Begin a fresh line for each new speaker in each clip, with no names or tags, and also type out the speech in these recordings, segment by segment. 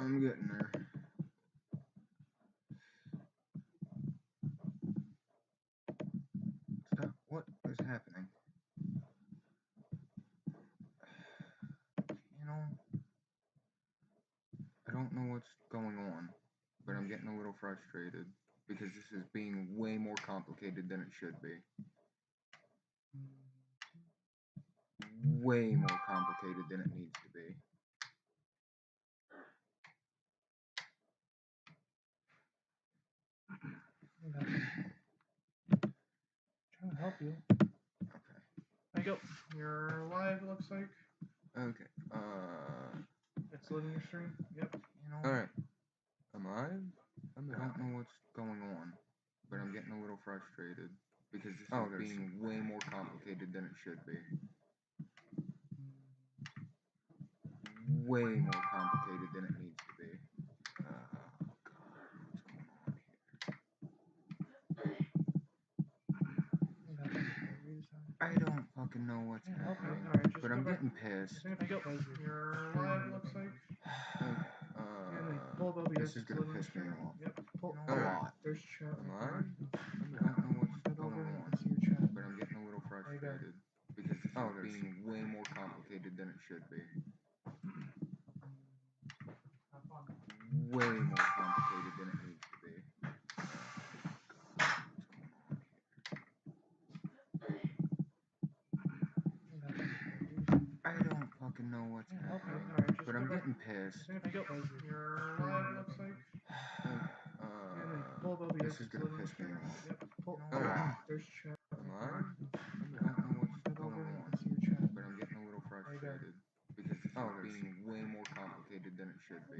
I'm getting there. Stop. What is happening? You know, I don't know what's going on, but I'm getting a little frustrated because this is being way more complicated than it should be. Way more complicated than it needs to be.
Trying to help you.
Okay.
There you go. You're live, it looks like.
Okay.
It's loading your stream. Yep.
You know. Alright. I'm live? I don't know what's going on, but I'm getting a little frustrated because this is being way more complicated than it should be. Way more complicated than it needs to be. God, what's going on here? I don't fucking know what's happening, but I'm getting pissed.
You're live, it looks like.
This is gonna piss me off.
Yep.
A lot.
There's chat.
Am I? I don't know what's going on, but I'm getting a little frustrated because this is being way more complicated than it should be. Way more complicated than it needs to be. I don't fucking know what's happening, but I'm getting pissed.
You're live, it looks like.
This is gonna piss me off.
Yep.
A lot.
There's chat.
Am I? I don't know what's going on, but I'm getting a little frustrated because this is being way more complicated than it should be.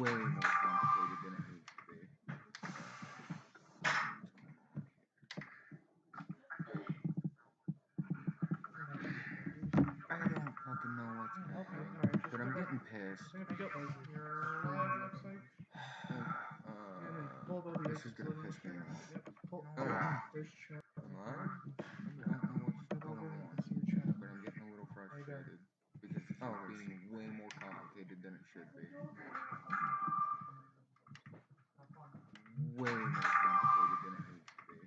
Way more complicated than it needs to be. I don't fucking know what's happening, but I'm getting pissed.
You're live, it looks like.
This is gonna piss me off.
Yep.
A lot.
There's chat.
Am I? I don't know what's going on, but I'm getting a little frustrated because this is being way more complicated than it should be. Way more complicated than it needs to be. I don't fucking know what's happening, but I'm getting pissed.
You're live, it looks like.
This is gonna piss me off. A lot.
There's chat.
Am I? I don't know what's going on, but I'm getting a little frustrated because this is being way more complicated than it should be. I'm trying to look at things. Way more complicated than it needs to be.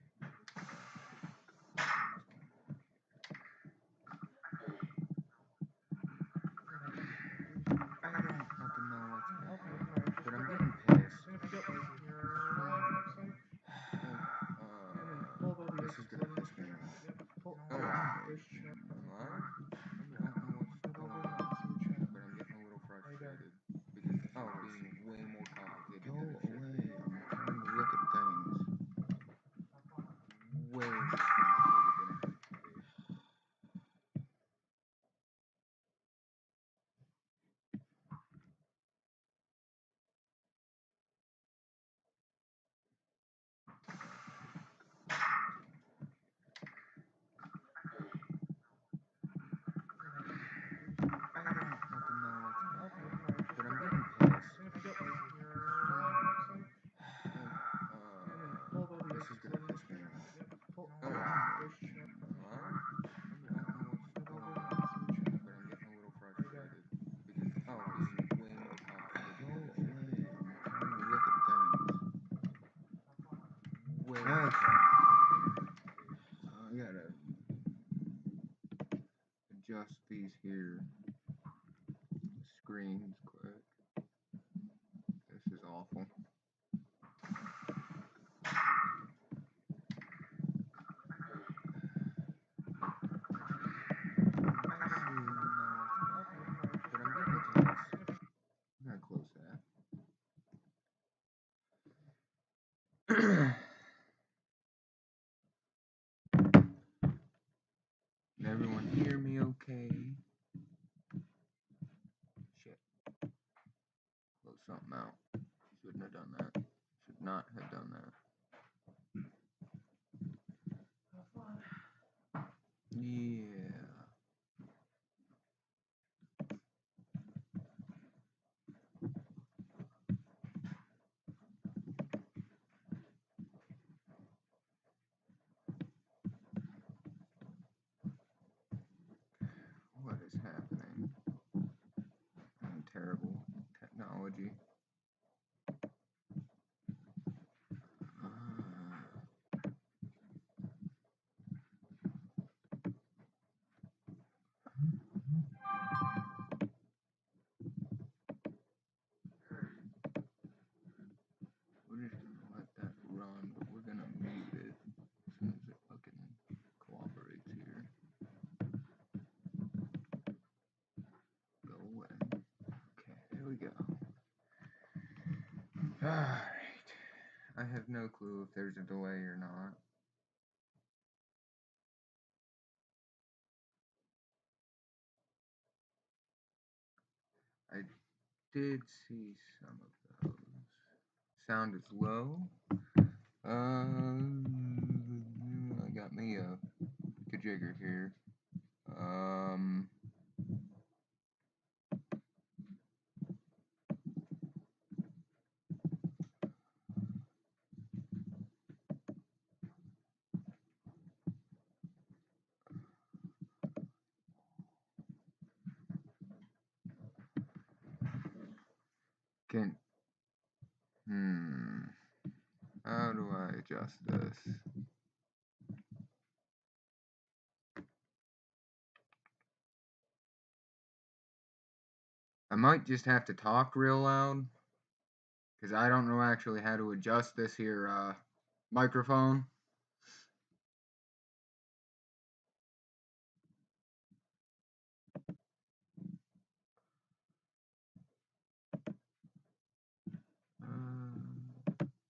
I don't fucking know what's happening, but I'm getting pissed.
You're live, it looks like.
This is gonna piss me off. A lot.
There's chat.
Am I? I don't know what's going on, but I'm getting a little frustrated because this is being way more complicated than it should be. I'm trying to look at things. Way more complicated than it needs to be. I gotta adjust these here screens quick. This is awful. I don't know what's happening, but I'm getting pissed. I'm gonna close that. Can everyone hear me okay? Shit. Close something out. Shouldn't have done that. Should not have done that. Yeah. What is happening? go. Alright. I have no clue if there's a delay or not. I did see some of those. Sound is low. I got me a kajigger here. How do I adjust this? I might just have to talk real loud, because I don't know actually how to adjust this here microphone.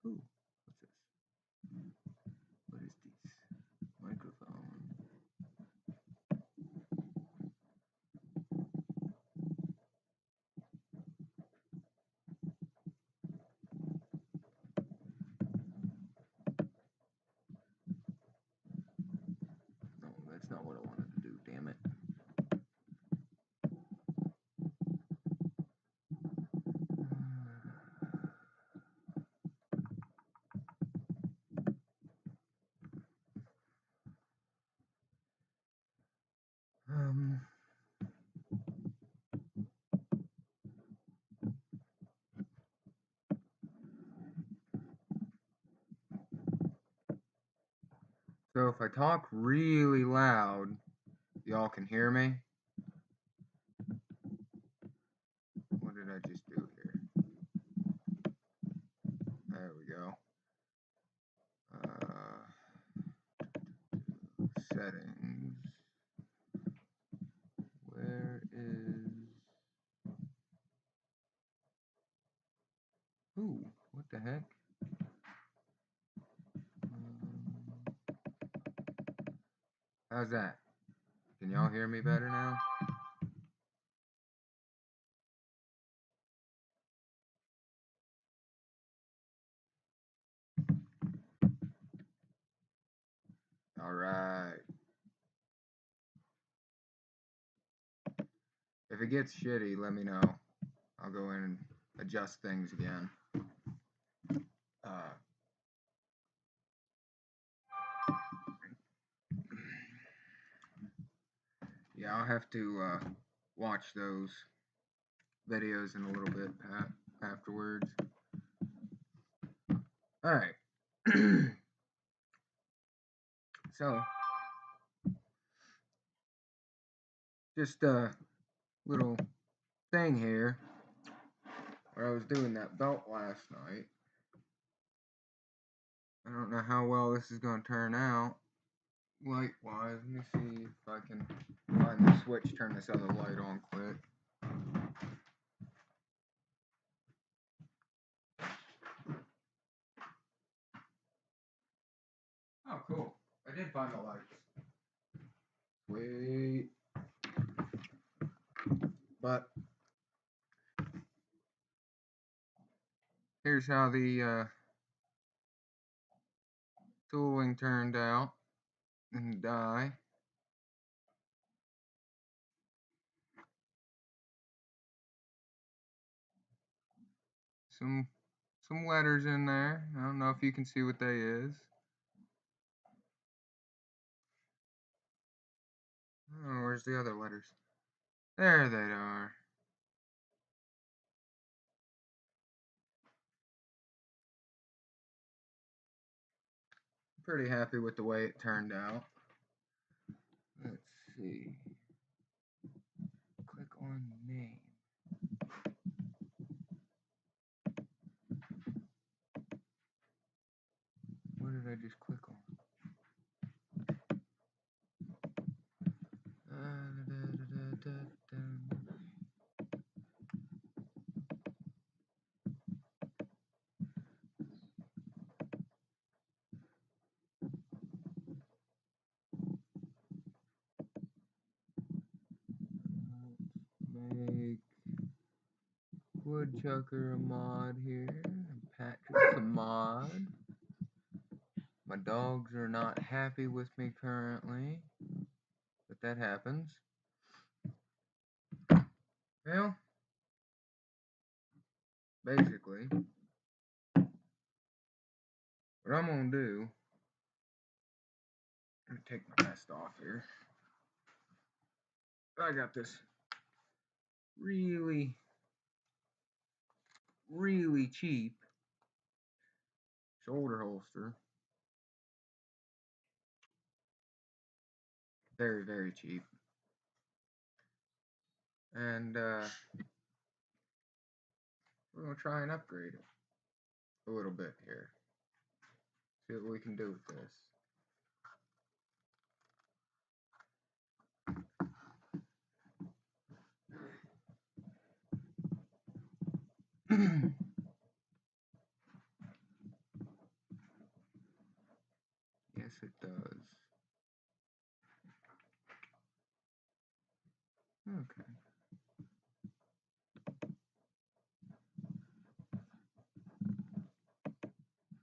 Ooh, what's this? What is this? Microphone. No, that's not what I wanted to do, damn it. So if I talk really loud, y'all can hear me? What did I just do here? There we go. Settings. Where is... Ooh, what the heck? How's that? Can y'all hear me better now? All right. If it gets shitty, let me know. I'll go in and adjust things again. Yeah, I'll have to watch those videos in a little bit afterwards. All right. So, just a little thing here where I was doing that belt last night. I don't know how well this is going to turn out light-wise. Let me see if I can find the switch, turn this other light on quick. Oh, cool. I did find the lights. Wait. But here's how the tooling turned out in the die. Some letters in there. I don't know if you can see what they is. Oh, where's the other letters? There they are. Pretty happy with the way it turned out. Let's see. Click on name. What did I just click on? Make Woodchucker a mod here. Patrick's a mod. My dogs are not happy with me currently, but that happens. Well, basically, what I'm gonna do, I'm gonna take my vest off here. I got this really cheap shoulder holster. Very cheap. And we're gonna try and upgrade it a little bit here. See what we can do with this. Yes, it does. Okay.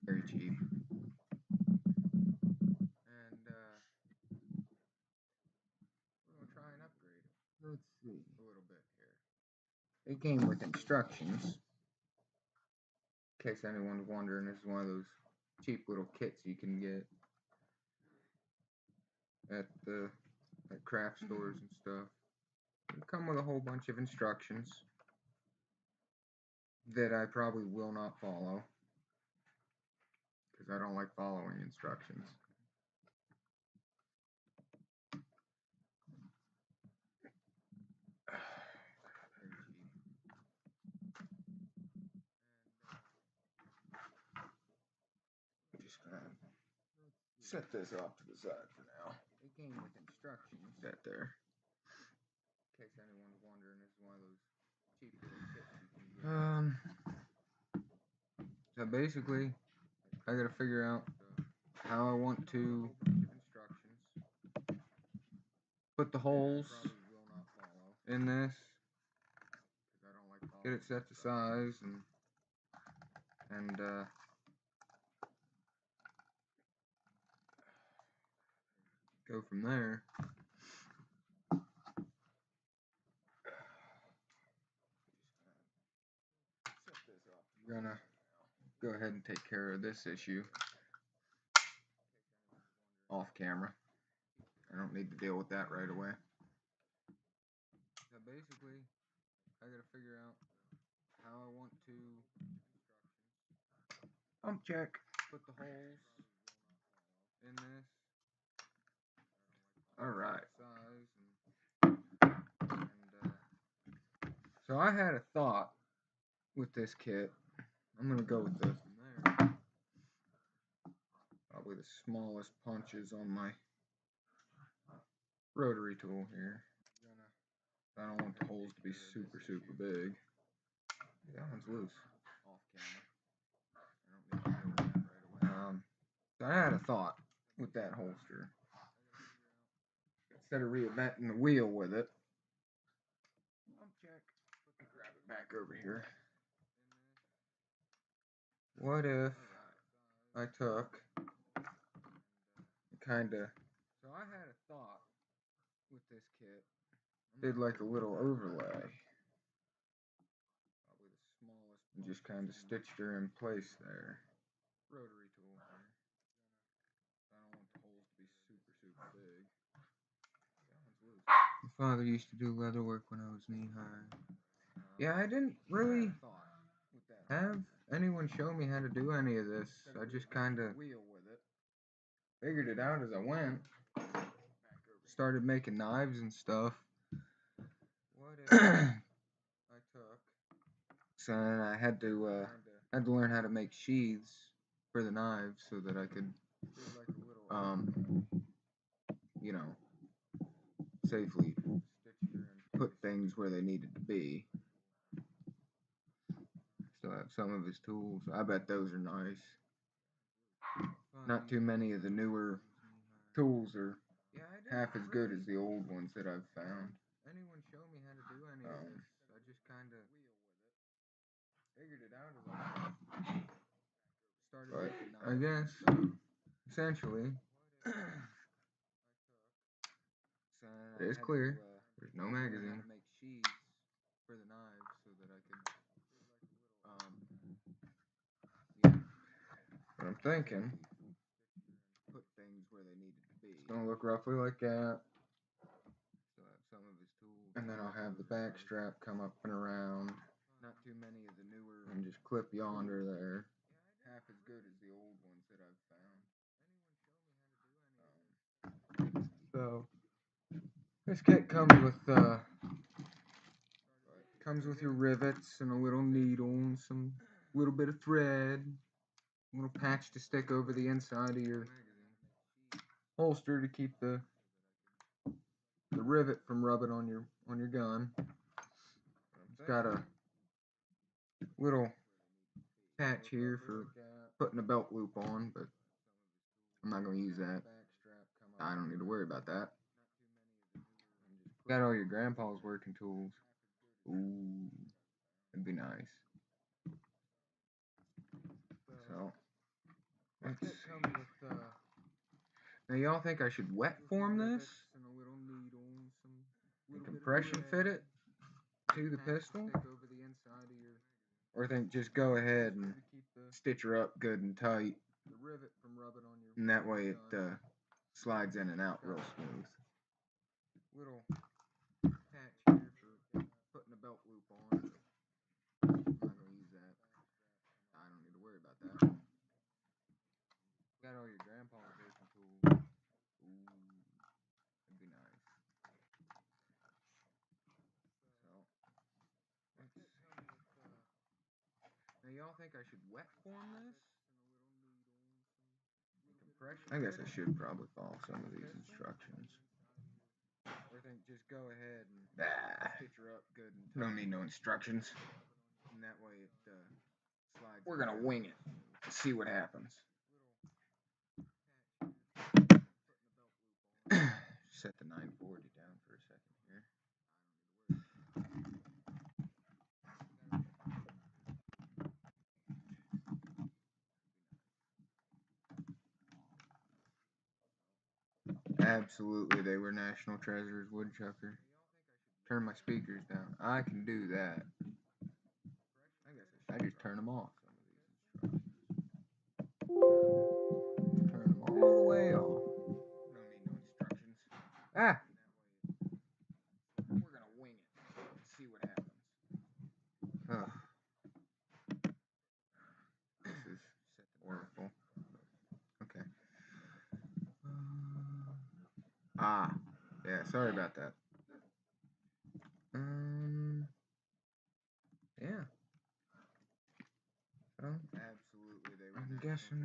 Very cheap. And we're gonna try and upgrade it. Let's see a little bit here. It came with instructions. In case anyone's wondering, this is one of those cheap little kits you can get at craft stores and stuff. They come with a whole bunch of instructions that I probably will not follow because I don't like following instructions. Just gonna set this off to the side for now. It came with instructions. That there. In case anyone's wondering, this is one of those cheap little kits you can get. So basically, I gotta figure out how I want to put the holes in this. Get it set to size and go from there. I'm gonna go ahead and take care of this issue off camera. I don't need to deal with that right away. So basically, I gotta figure out how I want to pump check, put the holes in this. Alright. So I had a thought with this kit. I'm gonna go with this from there. Probably the smallest punches on my rotary tool here. I don't want the holes to be super big. That one's loose. Off camera. I don't need to deal with that right away. So I had a thought with that holster. Instead of reinventing the wheel with it, pump check. Grab it back over here. What if I took kinda, so I had a thought with this kit, did like a little overlay, probably the smallest, and just kind of stitched her in place there. Rotary tool here. I don't want the holes to be super big. That one's loose. My father used to do leather work when I was knee high. Yeah, I didn't really have anyone show me how to do any of this. I just kind of figured it out as I went. Started making knives and stuff. What if I took? So I had to learn how to make sheaths for the knives so that I could, you know, safely put things where they needed to be. Still have some of his tools. I bet those are nice. Not too many of the newer tools are half as good as the old ones that I've found. Anyone show me how to do any of this? kind of figured it out a little. But I guess essentially it is clear. There's no magazine. Make sheaths for the knives so that I could yeah. But I'm thinking put things where they needed to be. It's gonna look roughly like that. Still have some of his tools. And then I'll have the back strap come up and around. Not too many of the newer and just clip yonder there. Half as good as the old ones that I've found. So this kit comes with your rivets and a little needle and some little bit of thread, a little patch to stick over the inside of your holster to keep the rivet from rubbing on your gun. It's got a little patch here for putting a belt loop on, but I'm not going to use that. I don't need to worry about that. Got all your grandpa's working tools. Ooh, it'd be nice. So, let's see. Now, y'all think I should wet form this and compression fit it to the pistol? Or think just go ahead and stitch her up good and tight, and that way it slides in and out real smooth. Little patch here for putting a belt loop on. I'm not gonna use that. I don't need to worry about that. Got all your grandpa's working tools. Ooh, it'd be nice. So, now y'all think I should wet form this? I guess I should probably follow some of these instructions. Or think just go ahead and stitch her up good and don't need no instructions. And that way it slides. We're gonna wing it. See what happens. Set the 940 down for a second here. Absolutely, they were national treasures, woodchucker. Turn my speakers down. I can do that. I just turn them off. Turn them all the way off. Don't need no instructions. Ah! We're gonna wing it. See what happens. Ugh. This is wonderful. Okay. Yeah, sorry about that. Yeah. So, absolutely, they were I'm guessing.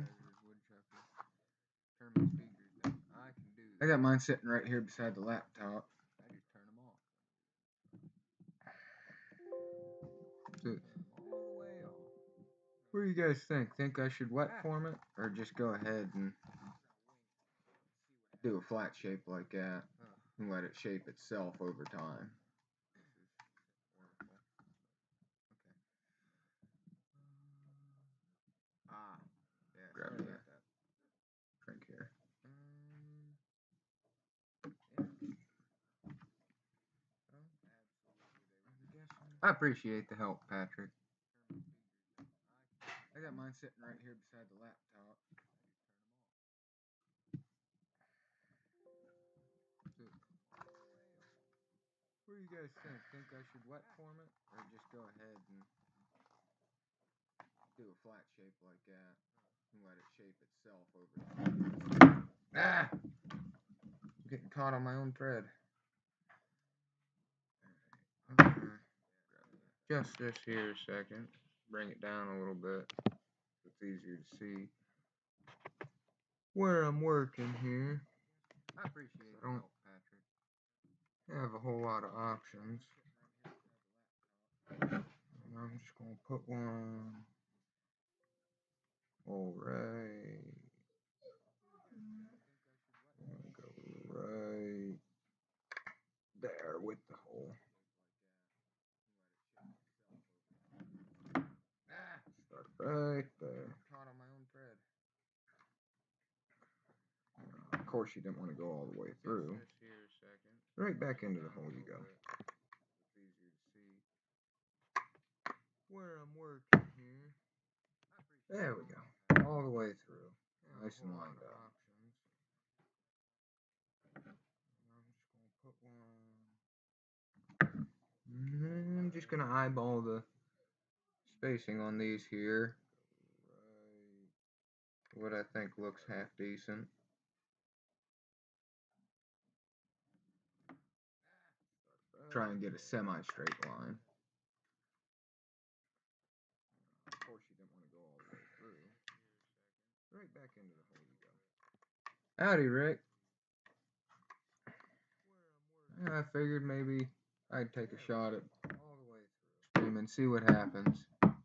Turn my speakers down. I can do that. I got mine sitting right here beside the laptop. I just turn them off. So, all the way off. What do you guys think? Think I should wet form it, or just go ahead and do a flat shape like that and let it shape itself over time? Yeah. Grab me that drink here. I appreciate the help, Patrick. I got mine sitting right here beside the laptop. What do you guys think? Think I should wet form it, or just go ahead and do a flat shape like that and let it shape itself over time? Ah! I'm getting caught on my own thread. Just this here a second. Bring it down a little bit so it's easier to see where I'm working here. I appreciate the help, Patrick. Have a whole lot of options. And I'm just gonna put one right. Go right there with the hole. Right there. Caught on my own thread. Of course, you didn't want to go all the way through.
This here a second.
Right back into the hole you go.
It's easier to see where I'm working here.
There we go. All the way through. Nice and lined up.
Options. I'm just gonna put one.
I'm just gonna eyeball the spacing on these here.
Right.
What I think looks half decent. Try and get a semi-straight line. Of course, you didn't want to go all the way through. Right back into the hole you go. Howdy, Rick. I figured maybe I'd take a shot at
All the way through.
stream and see what happens. Let's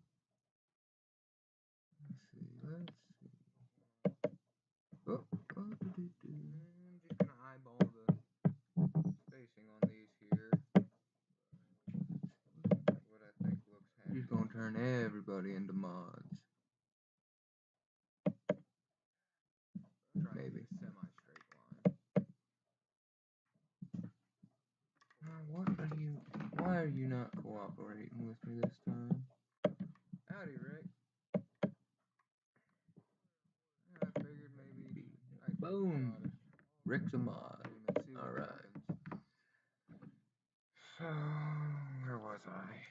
see. Oh, I'm just gonna eyeball the spacing on these here. What I think looks half. Just gonna turn everybody into mods. Maybe semi-straight line. Why are you not cooperating with me this time? Howdy, Rick. I figured maybe I'd boom. Rick's a mod. Alright. So, where was I?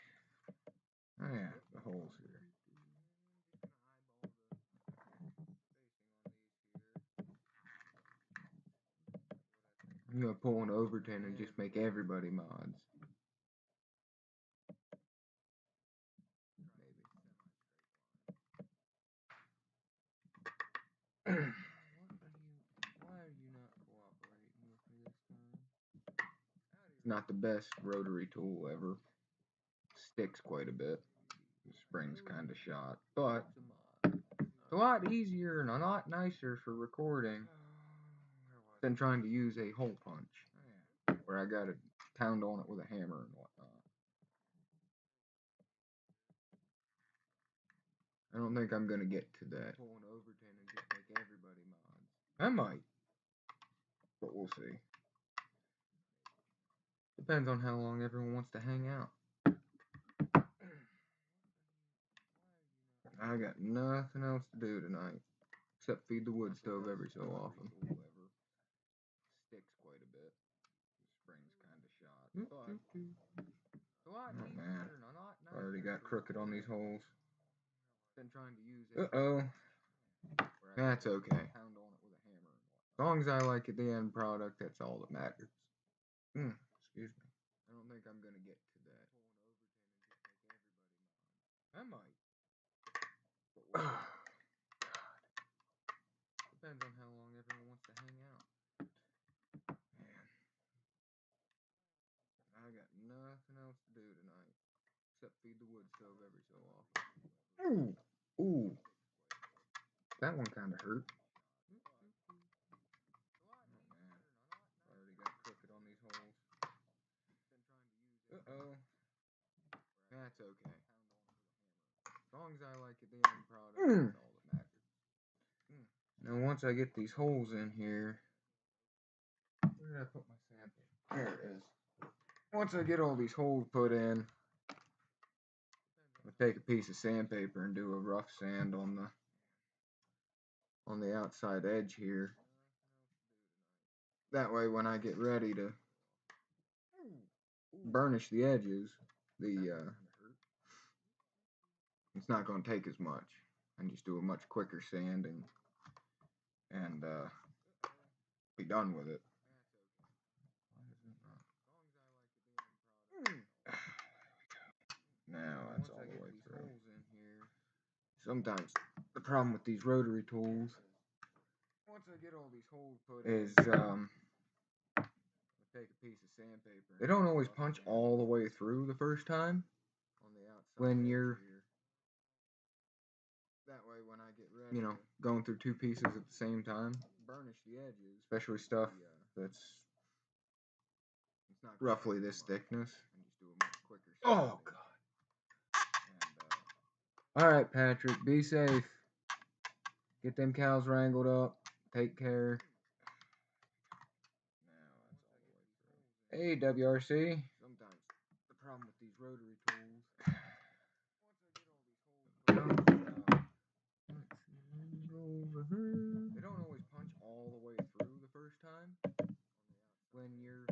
Oh yeah, the holes here. I'm gonna pull an Overton and just make everybody mods. Maybe. Why are you not cooperating with me this time? It's not the best rotary tool ever. Sticks quite a bit. The spring's kind of shot, but it's a lot easier and a lot nicer for recording than trying to use a hole punch, where I gotta pound on it with a hammer and whatnot. I don't think I'm gonna get to that. Pull an Overton and just make everybody mods. I might, but we'll see. Depends on how long everyone wants to hang out. I got nothing else to do tonight, except feed the wood stove every so often. Sticks quite a bit. The spring's kind of shot, but oh man, I already got crooked on these holes. Been trying to use it. Uh-oh. That's okay. As long as I like the end product, that's all that matters. Excuse me. I don't think I'm gonna get to that. I might. Depends on how long everyone wants to hang out. Man. I got nothing else to do tonight, except feed the wood stove every so often. Ooh. Ooh. That one kind of hurt. Oh man. I already got crooked on these holes. Uh-oh. That's okay. As long as I like the end product, that's all that matters. Now once I get these holes in here, where did I put my sample? There it is. Once I get all these holes put in, I'll take a piece of sandpaper and do a rough sand on the outside edge here. That way when I get ready to burnish the edges, it's not going to take as much. I just do a much quicker sanding and be done with it. Now that's all the way through. Sometimes the problem with these rotary tools is they don't always punch all the way through the first time when you're going through two pieces at the same time, especially stuff that's roughly this thickness. Oh god. Alright, Patrick, be safe. Get them cows wrangled up. Take care. Hey, WRC. Sometimes the problem with these rotary tools. They don't always punch all the way through the first time. When you're,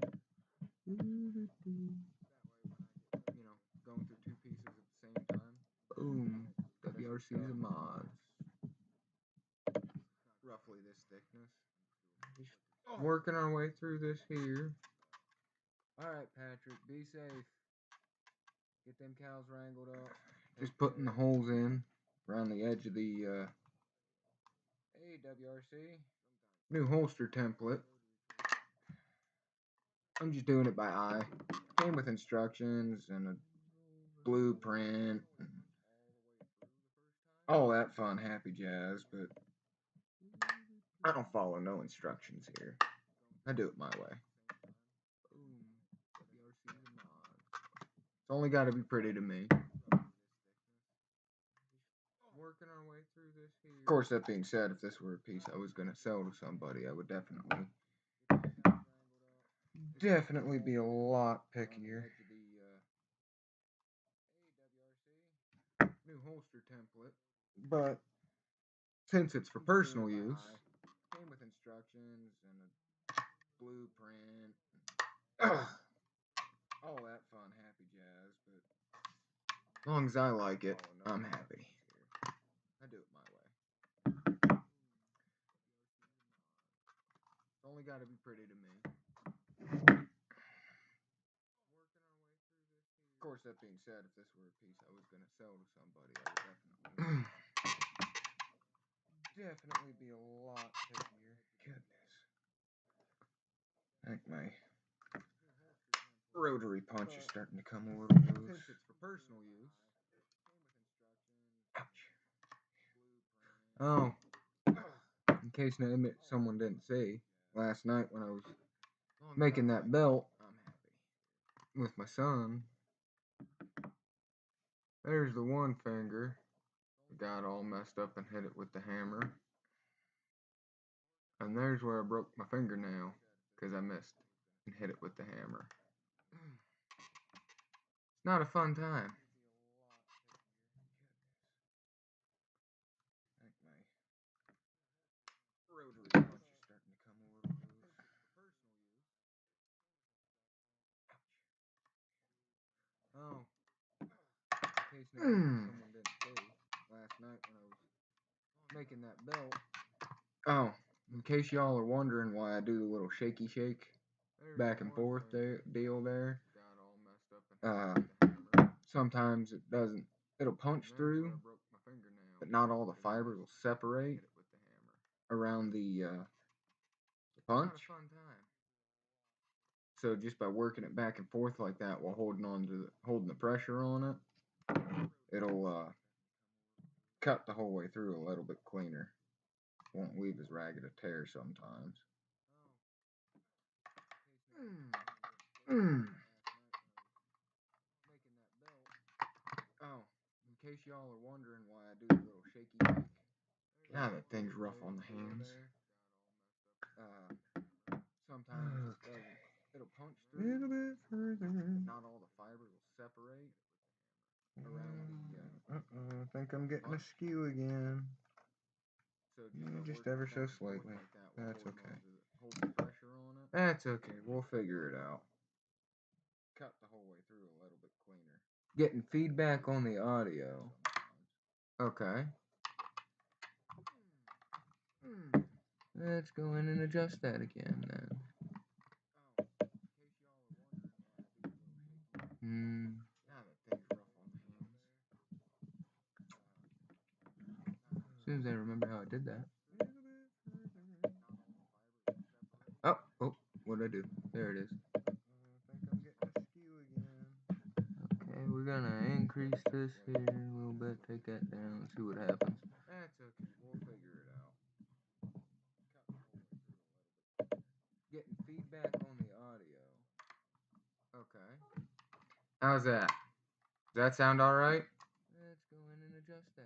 going through two pieces at the same time. Boom. WRC's a mod. Roughly this thickness. Working our way through this here. Alright, Patrick, be safe. Get them cows wrangled up. Just putting the holes in around the edge of the, Hey, WRC. New holster template. I'm just doing it by eye. Came with instructions and a blueprint. All that fun, happy jazz, but I don't follow no instructions here. I do it my way. It's only got to be pretty to me. Working our way through this here. Of course, that being said, if this were a piece I was going to sell to somebody, I would definitely be a lot pickier. New holster template, but since it's for personal use, came with instructions and a blueprint. All that fun, happy jazz, but as long as I like it, I'm happy. I do it my way. It's only got to be pretty to me. Of course, that being said, if this were a piece I was going to sell to somebody, I would definitely be a lot pickier. Goodness. I think my rotary punch is starting to come a little loose. Since it's for personal use. Ouch. Oh. In case someone didn't see, last night when I was making that belt with my son, there's the one finger. Got all messed up and hit it with the hammer. And there's where I broke my fingernail because I missed and hit it with the hammer. It's not a fun time. I think my rotary punch is starting to come a little loose. Oh. In case someone didn't see, last night when I was making that belt. Oh, in case y'all are wondering why I do the little shaky shake back and forth deal there. Sometimes it doesn't. It'll punch through, but not all the fibers will separate around the punch. So just by working it back and forth like that while holding the pressure on it, it'll cut the whole way through a little bit cleaner. Won't leave as ragged a tear sometimes. Oh, in case y'all are wondering why I do the little shaky shake. God, that thing's rough on the hands. Sometimes it'll punch through a little bit further. Not all the fibers will separate around the. I think I'm getting askew again. So just ever so slightly. That's okay. Hold the pressure on it. That's okay. We'll figure it out. Cut the whole way through a little bit cleaner. Getting feedback on the audio. Okay. Let's go in and adjust that again then. As soon as I remember how I did that. Oh, what'd I do? There it is. I think I'm getting askew again. Okay, we're gonna increase this here a little bit, take that down, see what happens. That's okay, we'll figure it out. Getting feedback on the audio. Okay. How's that? Does that sound alright? Let's go in and adjust that.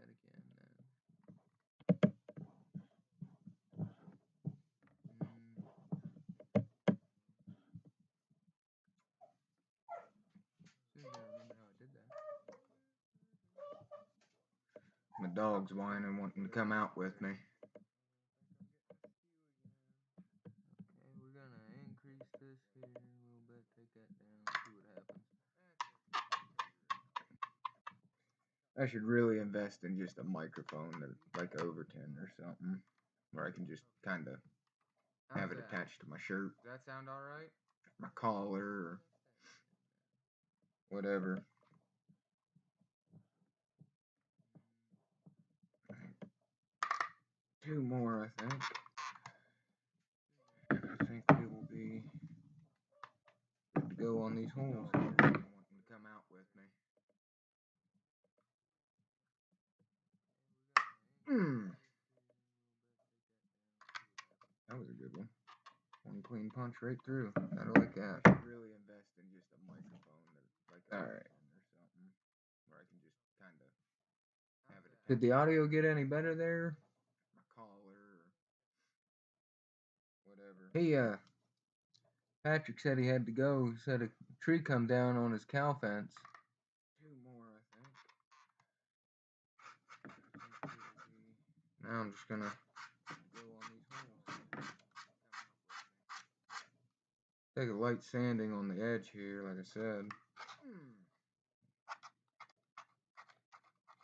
My dog's whining, wanting to come out with me.
Okay, we're gonna increase this here a little bit, take that down, see what happens.
I should really invest in just a microphone that like Overton or something, where I can just kind of have it attached to my shirt.
Does that sound alright?
My collar or whatever. Two more, I think. I think we will be good to go on these holes. Wanting to come out with me. That was a good one. One clean punch right through. I like that. I should really invest in just a microphone that like alright or something, where I can just kind of have it. Did the audio get any better there? My collar or whatever. He Patrick said he had to go. He said a tree come down on his cow fence. Two more, I think. Now I'm just gonna go on these holes. Take a light sanding on the edge here, like I said. That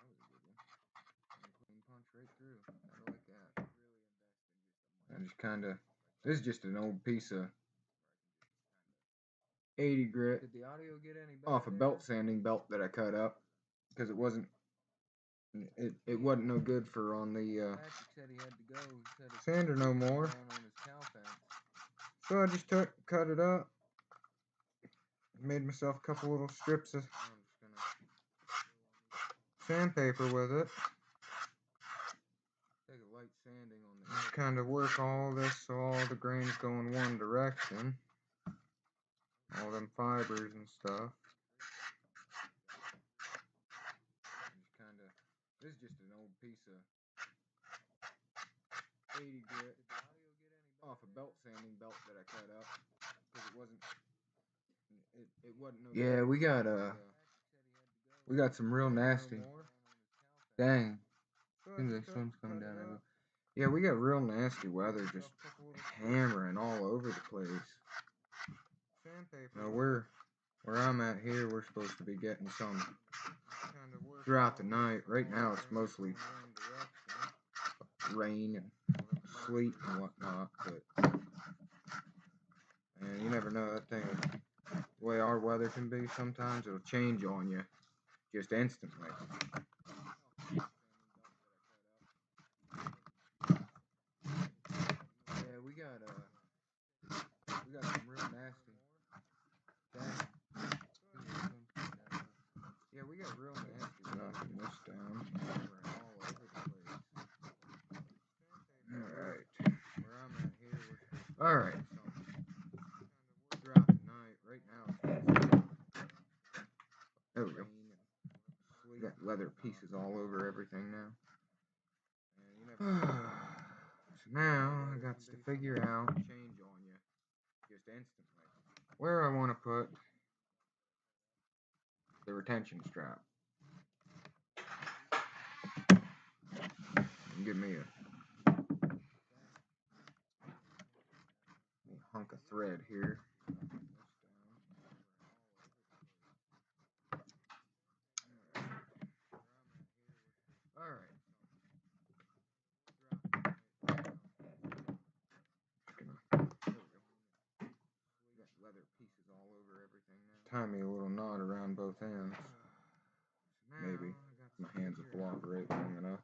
was a good one. One clean punch right through. I like that. I just kinda, this is just an old piece of 80 grit. Did the audio get any better off a belt sanding belt that I cut up because it wasn't no good for on the
Patrick said he had to go. He said
sander no more.
down on his cow fence.
So I just cut it up, made myself a couple little strips of sandpaper with it. Take a light sanding on the just kind of work all this so all the grains go in one direction. All them fibers and stuff. Just kind of, this is just an old piece of 80 grit off a belt sanding belt that I cut up because it wasn't no yeah, we got some real nasty. Dang. I think the sun's coming down there. Yeah, we got real nasty weather just hammering all over the place. Now where I'm at here, we're supposed to be getting some throughout the night. Right now it's mostly rain and sleet and whatnot, but man, you never know that thing. The way our weather can be sometimes, it'll change on you just instantly. Yeah, we got some real nasty. Yeah, we got real nasty. Knocking this down. All over the place. Alright. Where I'm at here, we're alright. Throughout the night, right now. There we go. We got leather pieces all over everything now. So now I got to figure out change on you just instantly where I want to put the retention strap. Give me a hunk of thread here. Alright. Leather pieces all over everything now. Tie me a little knot around both ends. Maybe. My hands will cooperate long enough.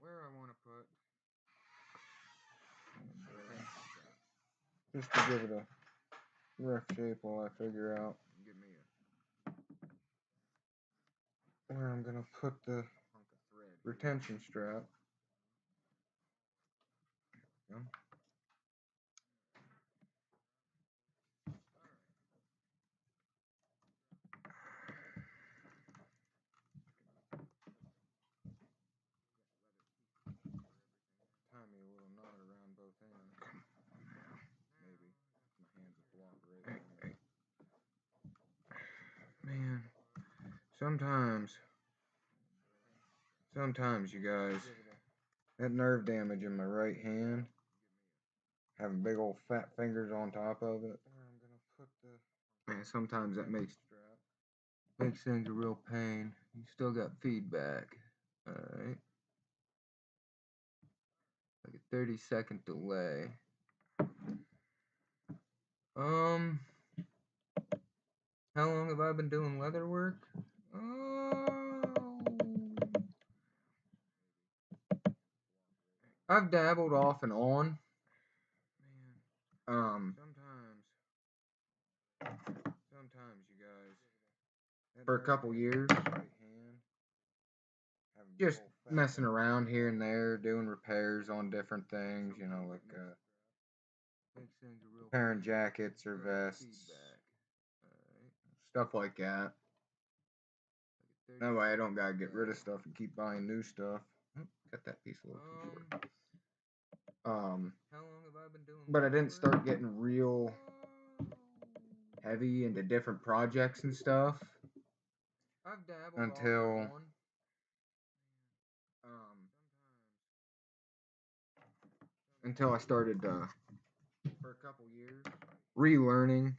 Where I want to put. Just to give it a rough shape while I figure out where I'm going to put the retention strap. There we go. Tie me a little knot around both ends. Maybe. My hands will cooperate. Man, sometimes Sometimes, you guys, that nerve damage in my right hand, having big old fat fingers on top of it. I'm gonna put the. Man, sometimes that makes things a real pain. You still got feedback. Alright. Like a 30-second delay. How long have I been doing leather work? I've dabbled off and on. Sometimes, you guys, for a couple years, just messing around here and there, doing repairs on different things, you know, like repairing jackets or vests, stuff like that. That way I don't gotta get rid of stuff and keep buying new stuff. Cut that piece a little too short. But I didn't start getting real heavy into different projects and stuff until I started for a couple years relearning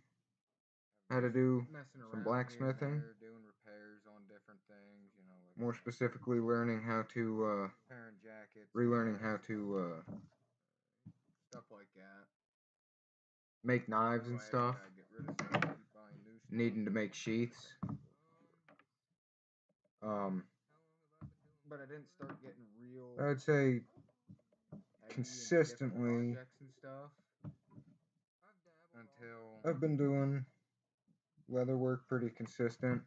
how to do some blacksmithing. Doing repairs on different things, you know. Like more specifically, learning how to relearning how to stuff like that. Make knives and stuff. Needing to make sheaths. But I didn't start getting real. I would say consistently until I've been doing leather work pretty consistent,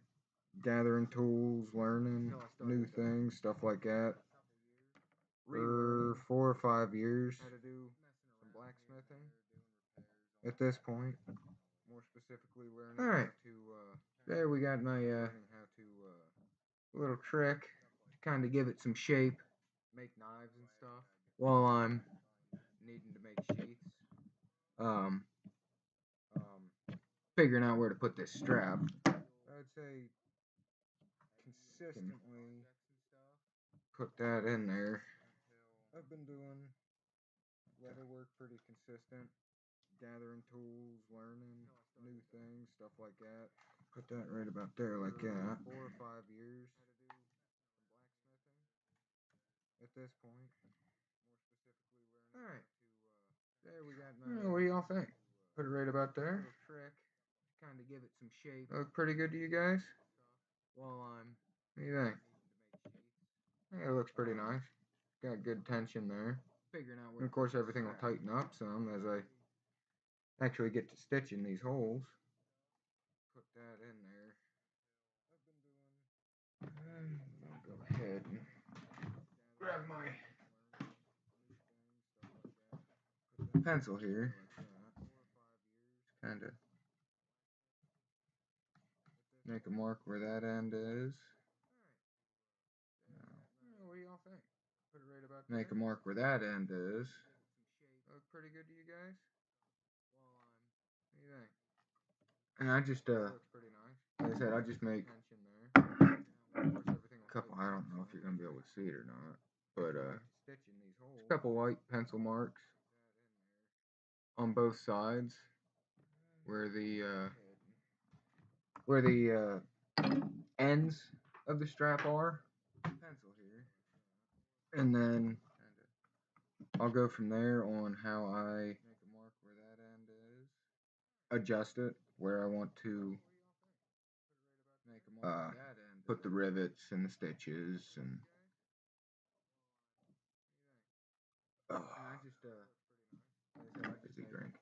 gathering tools, learning new things, stuff like that. For 4 or 5 years. How to do some blacksmithing at this point. More specifically, learning how to. There we got my little trick to kind of give it some shape, make knives and stuff while I'm needing to make sheaths. Figuring out where to put this strap. I would say consistently put that in there. I've been doing leather work pretty consistent, gathering tools, learning new things, stuff like that. Put that right about there like that. 4 or 5 years at this point. Alright. There we got my. What do y'all think? Put it right about there. Trick. Kind of give it some shape. Look pretty good to you guys? What do you think? Yeah, it looks pretty nice. Got good tension there. And of course, everything will tighten up some as I actually get to stitching these holes. Put that in there. I'll go ahead and grab my pencil here. Kind of make a mark where that end is. What do y'all think? Put it right about there. Make a mark where that end is. Look pretty good to you guys? What do you think? And I just looks pretty nice. Like I said, I just make a couple. I don't know if you're gonna be able to see it or not, but just a couple white pencil marks on both sides where the ends of the strap are. Pencil here, and then I'll go from there on how I make a mark where that end is. Adjust it where I want to put the rivets and the stitches and busy drink.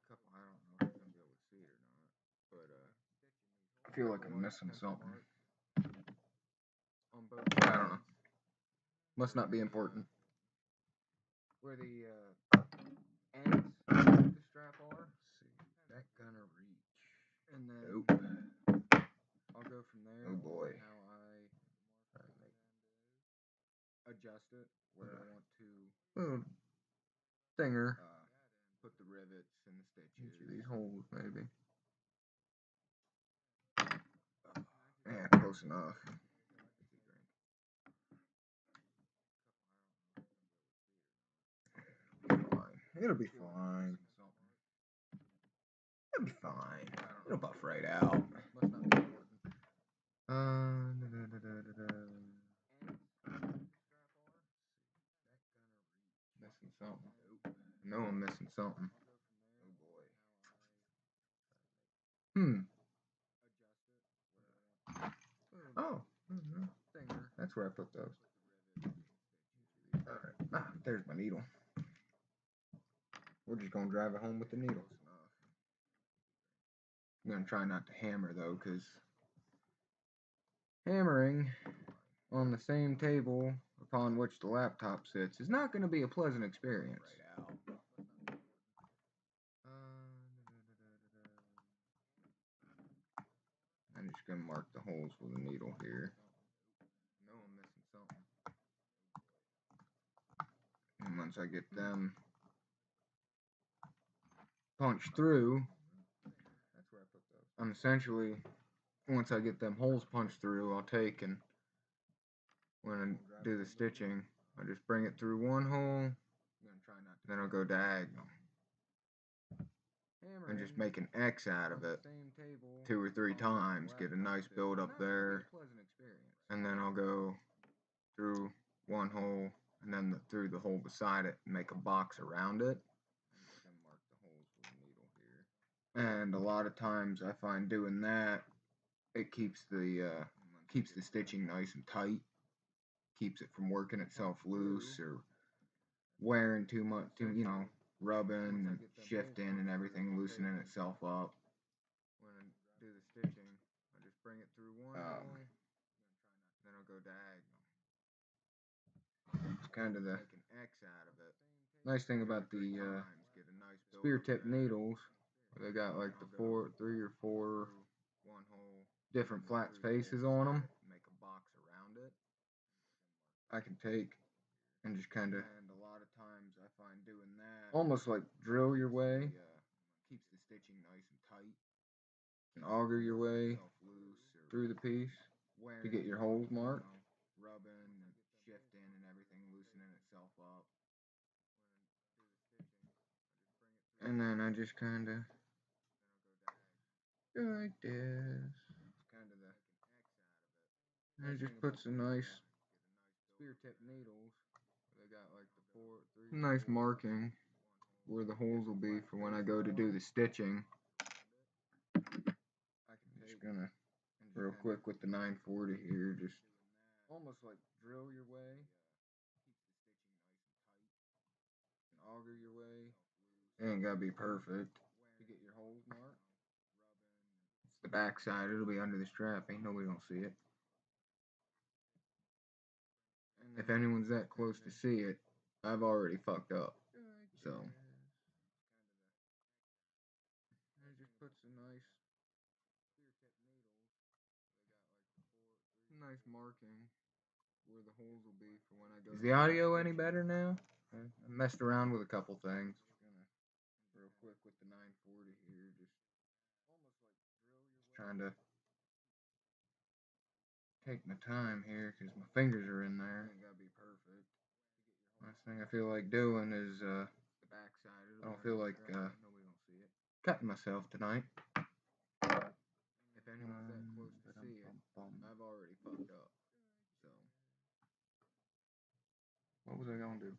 Couple, I don't know if you're gonna be able to see it or not, but I feel like I'm missing something. I don't know. Must not be important. Where the ends of the strap are. Let's see, that gonna reach. And then nope. I'll go from there. Oh boy. How I adjust it where I want to. Thinger. Put the rivets and the stitches. These holes maybe. Yeah, close enough. It'll be fine. It'll be fine. It'll buff right out.
Must not be important.
Missing something. I know I'm missing something. Oh boy. Oh. That's where I put those. Alright. Ah, there's my needle. We're just gonna drive it home with the needle. I'm gonna try not to hammer though, because hammering on the same table upon which the laptop sits is not gonna be a pleasant experience. I'm just gonna mark the holes with a needle here. I know I'm missing something. And once I get them punched through, that's where I put those. I'm essentially, once I get them holes punched through, I'll take and when I do the stitching, I just bring it through one hole, then I'll go diagonal. And just make an X out of it 2 or 3 times, get a nice build up there, and then I'll go through one hole and then through the hole beside it and make a box around it. And a lot of times I find doing that, it keeps the stitching nice and tight, keeps it from working itself loose or wearing too much, rubbing and shifting and everything, loosening itself up. When I do the stitching, I just bring it through one hole, then I'll go diagonal. It's kind of the nice thing about the spear tip needles. They got like the 3 or 4 different flat faces on them. I can take and just kind of, almost like drill your way, and auger your way through the piece to get your holes marked. And then I just kind of go like this. And it just puts a nice spear tip needles. They got like the nice marking where the holes will be for when I go to do the stitching. I'm just gonna real quick with the 940 here, just almost like drill your way, and auger your way. It ain't gotta be perfect to get your holes marked. It's the back side, it'll be under the strap, ain't nobody gonna see it. If anyone's that close to see it, I've already fucked up. So it just puts a nice marking where the holes will be for when I go. Is the audio any better now? I messed around with a couple things. Real quick with the 940 here, just trying to take my time here because my fingers are in there. Ain't gotta be perfect. Last thing I feel like doing is the backside. I don't feel like cutting myself tonight. If anyone's that close to see it, I've already fucked up. So what was I gonna do?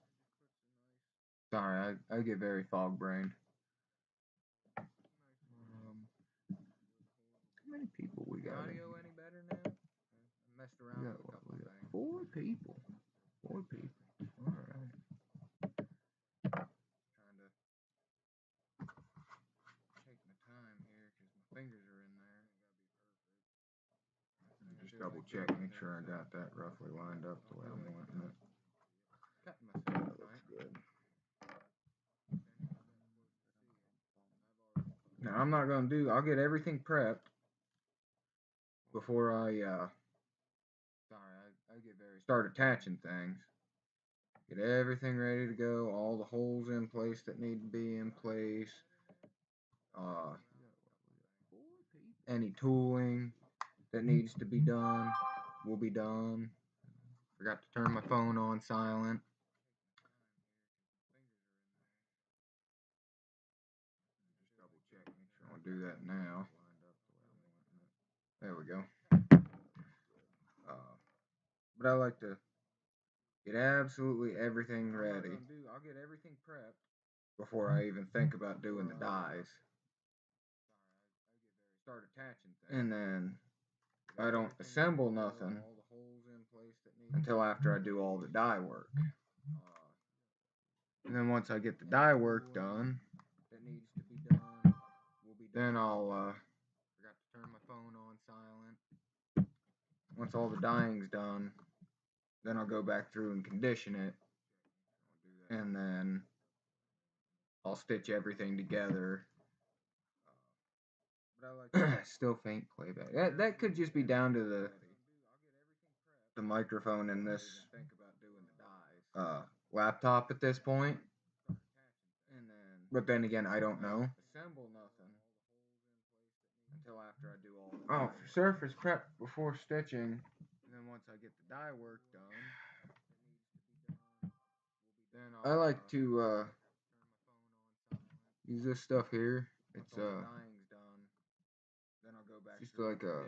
Sorry, I get very fog brained. How many people we got? Audio any better now? I messed around with a couple things. 4 people. 4 people. All right. Trying to take my time here because my fingers are in there. Just double check, make sure I got that roughly lined up the way I'm wanting it. That looks good. Now I'm not gonna do. I'll get everything prepped before I start attaching things. Get everything ready to go. All the holes in place that need to be in place. Any tooling that needs to be done will be done. Forgot to turn my phone on silent. do that now. There we go. But I like to get absolutely everything ready. I'll get everything prepped before I even think about doing the dies. Start attaching things. And then I don't assemble nothing until after I do all the die work. And then once I get the die work done, that needs to be done, then I'll forgot to turn my phone on silent. Once all the dyeing's done, then I'll go back through and condition it, and then I'll stitch everything together. Still faint playback. That could just be down to the microphone in this laptop at this point. But then again, I don't know. Until after I do all the for surface prep before stitching. And then once I get the dye work done, then I like to use this stuff here. It's just like a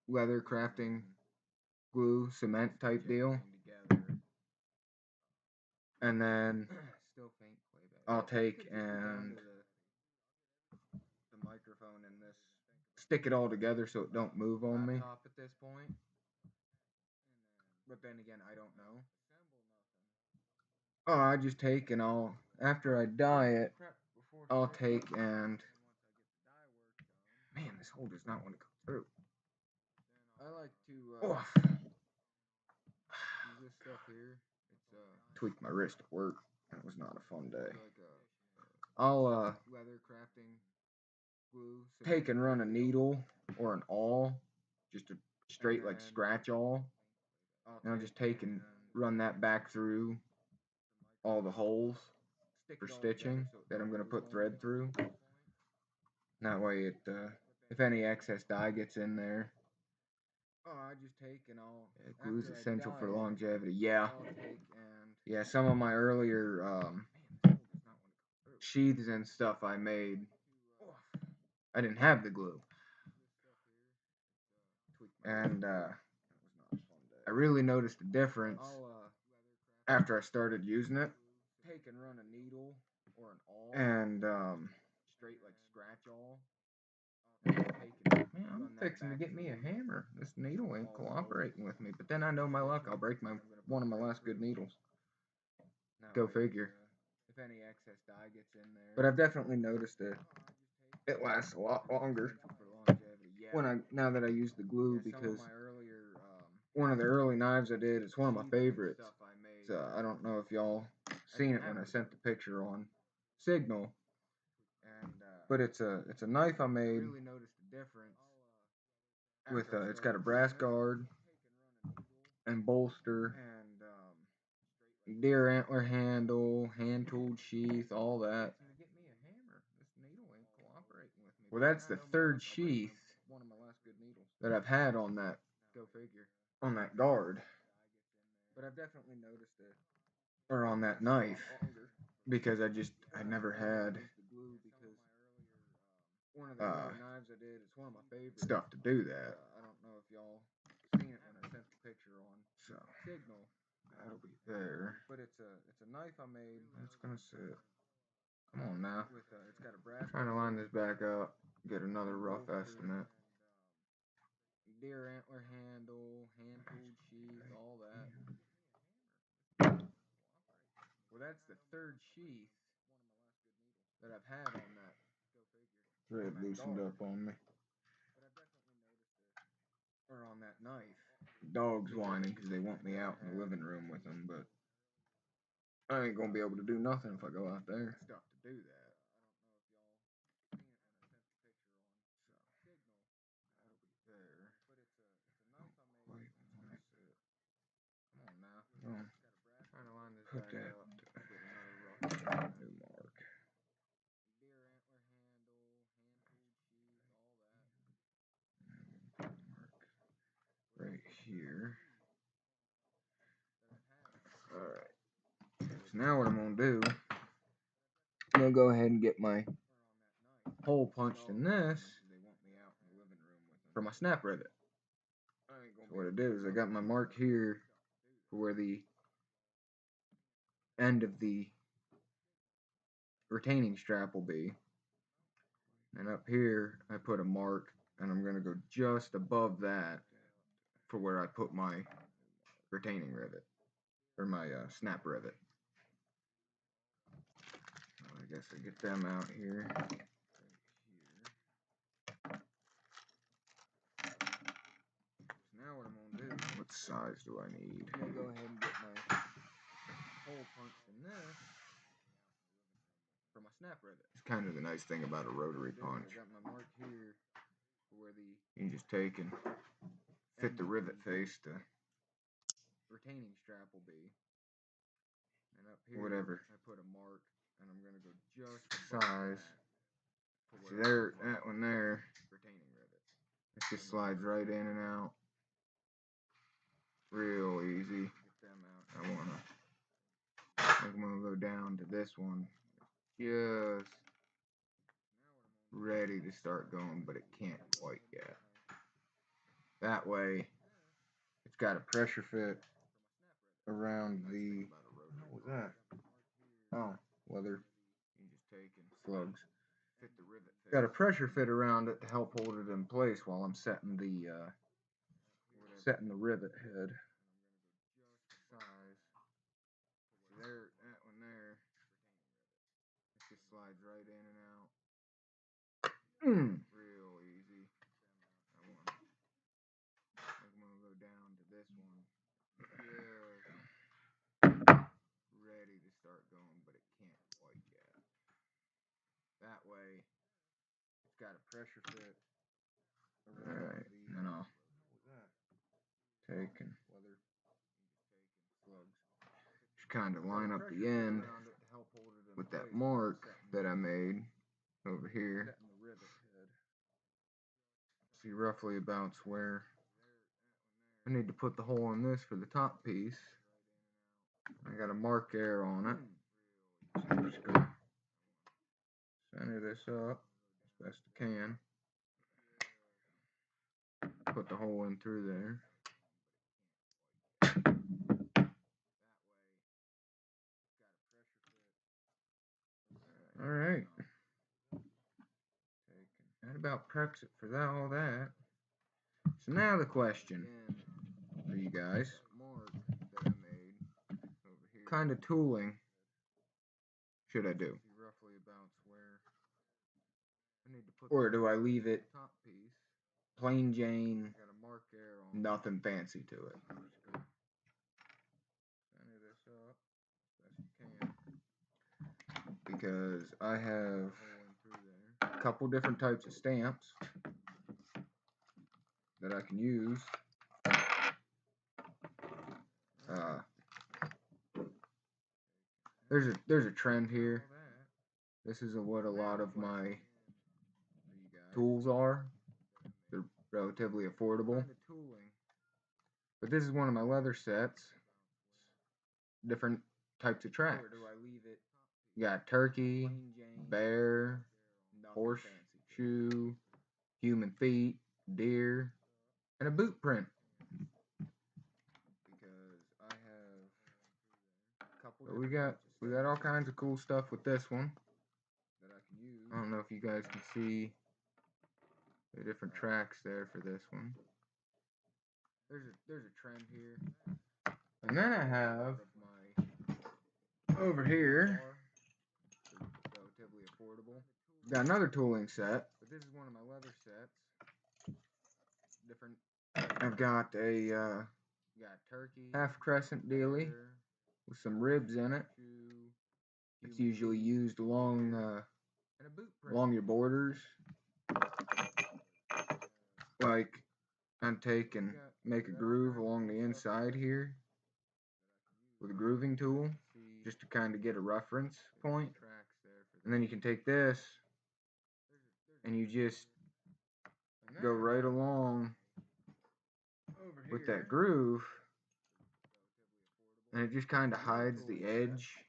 leather crafting glue, cement type deal. And then I'll take and the microphone in this, stick it all together so it don't move on me. At this point. But then again, I don't know. I just take and after I dye it, I'll take and, man, this hole does not want to go through. I like to, use this stuff here. It's, tweaked my wrist at work. That was not a fun day. I'll, leather crafting glue. Take and run a needle or an awl, just a straight like scratch awl. And I'll just take and run that back through all the holes for stitching that I'm going to put thread through. That way if any excess dye gets in there. I just take and glue's essential for longevity. Yeah. Yeah, some of my earlier sheaths and stuff I made, I didn't have the glue. And I really noticed a difference after I started using it. Take and run a needle or an awl. And straight like scratch awl. Man, I'm fixing to get me a hammer. This needle ain't cooperating with me. But then I know my luck, I'll break one of my last good needles. Go figure. If any excess dye gets in there. But I've definitely noticed it lasts a lot longer now that I use the glue, because one of the early knives I did, it's one of my favorites. I don't know if y'all seen it when I sent the picture on Signal. But it's a knife I made with it's got a brass guard and bolster, deer antler handle, hand-tooled sheath, all that. Well, that's the third sheath that I've had on that guard. But I've definitely noticed it, or on that knife, because I never had stuff to do that. I don't know if y'all seen it when I sent the picture on Signal. That'll be there. But it's a knife I made. It's gonna sit. Come on now. It's got a brass. Trying to line this back up. Get another rough estimate. Deer antler handle, hand-tooled sheath, all that. Well, that's the third sheath that I've had on that. Thread loosened up on me. Or on that knife. Dog's whining because they want me out in the living room with them, but I ain't gonna be able to do nothing if I go out there. Stuff to do that. Trying to line this back up. Get another rough new mark. Right here. Alright. So now what I'm gonna do, I'm gonna go ahead and get my hole punched in this for my snap rivet. So what I did is I got my mark here for where the end of the retaining strap will be, and up here I put a mark, and I'm going to go just above that for where I put my retaining rivet, or my snap rivet. I guess I get them out here. So now what I'm going to do, what size do I need? I'm going to go ahead and get my hole punched in this for my snap rivet. It's kind of the nice thing about a rotary punch. I got my mark here where you can just take and fit the rivet face to retaining strap will be, and up here whatever I put a mark, and I'm gonna go just size. See there, that one there, retaining rivet. It just slides right in and out, real easy. I'm gonna go down to this one, just ready to start going, but it can't quite yet. That way, it's got a pressure fit around the, what was that? Oh, leather slugs. Got a pressure fit around it to help hold it in place while I'm setting the rivet head. Size. There, that one there. It just slides right in and out. Real easy. I'm gonna go down to this one. Just ready to start going, but it can't quite yet. That way, it's got a pressure fit. Alright, and I'll take and just kind of line up the end with that mark that I made over here. See roughly about where I need to put the hole in this for the top piece. I got a mark there on it. So I'm just going to center this up as best I can. Put the hole in through there. Alright. That about preps it for that, all that. So now the question for you guys. What kind of tooling should I do? Or do I leave it plain Jane, nothing fancy to it? Because I have a couple different types of stamps that I can use. There's a trend here. This is what a lot of my tools are. They're relatively affordable. But this is one of my leather sets. Different types of tracks. You got turkey, bear, horseshoe, human feet, deer, and a boot print. So we got all kinds of cool stuff with this one. I don't know if you guys can see the different tracks there for this one. There's a trend here. And then I have over here got another tooling set. But this is one of my leather sets. I've got a half crescent dealie with some ribs in it. It's usually used along your borders. Like, I'd take and make a groove along the inside here with a grooving tool, just to kind of get a reference point. And then you can take this and you just go right along with that groove, and it just kind of hides the edge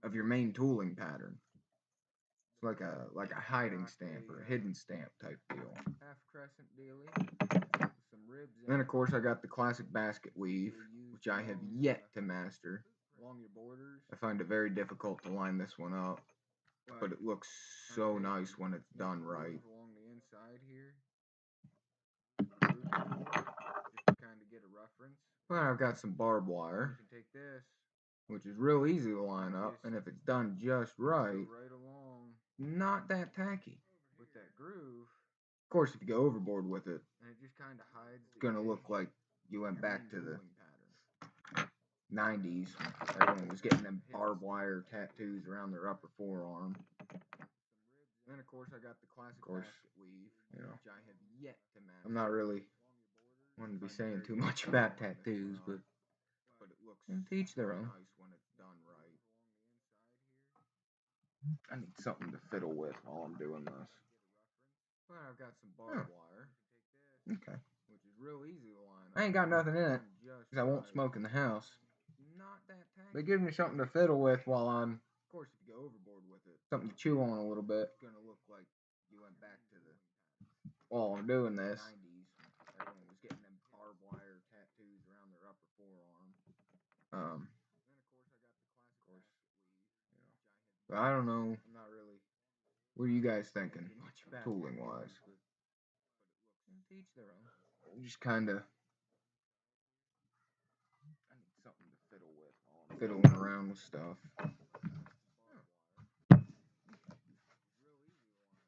of your main tooling pattern. like a hiding stamp or a hidden stamp type deal.
half crescent dealy with some ribs in
Then of
it.
course I got the classic basket weave, which I have yet to master.
Along your borders.
I find it very difficult to line this one up, but it looks so nice when it's done right.
Along the inside here. Just to kind of get a reference.
Well, I've got some barbed wire,
You can take this,
which is real easy to line up, and if it's done just right,
go right along
not that tacky.
with that groove,
Of course, if you go overboard with it,
and it just kind of hides.
it's gonna look like you went back to the 90s when everyone was getting them barbed wire tattoos around their upper forearm.
Then of course I got the classic basket weave,
you know,
which I have yet to master.
I'm not really wanting to be saying too much about tattoos, but
it looks
to each their own.
nice when it's done right.
I need something to fiddle with while I'm doing this.
Well, I've got some barbed wire.
Okay.
Which is real easy to line up.
I ain't got nothing in it, because I won't smoke in the house.
Not that tacky.
But it gives me something to fiddle with while I'm,
Of course, if you go overboard with it,
something to chew on a little bit
it's gonna look like you went back to the
while I'm doing this.
90s. Everyone was getting them barbed wire tattoos around their upper forearm.
Um,
Then of course I got the classic basket weave.
but I don't know.
I'm not really
What are you guys thinking,
much about
tooling wise?
but to each their own.
Just kind of
I need something to fiddle with while I'm
fiddling around with stuff.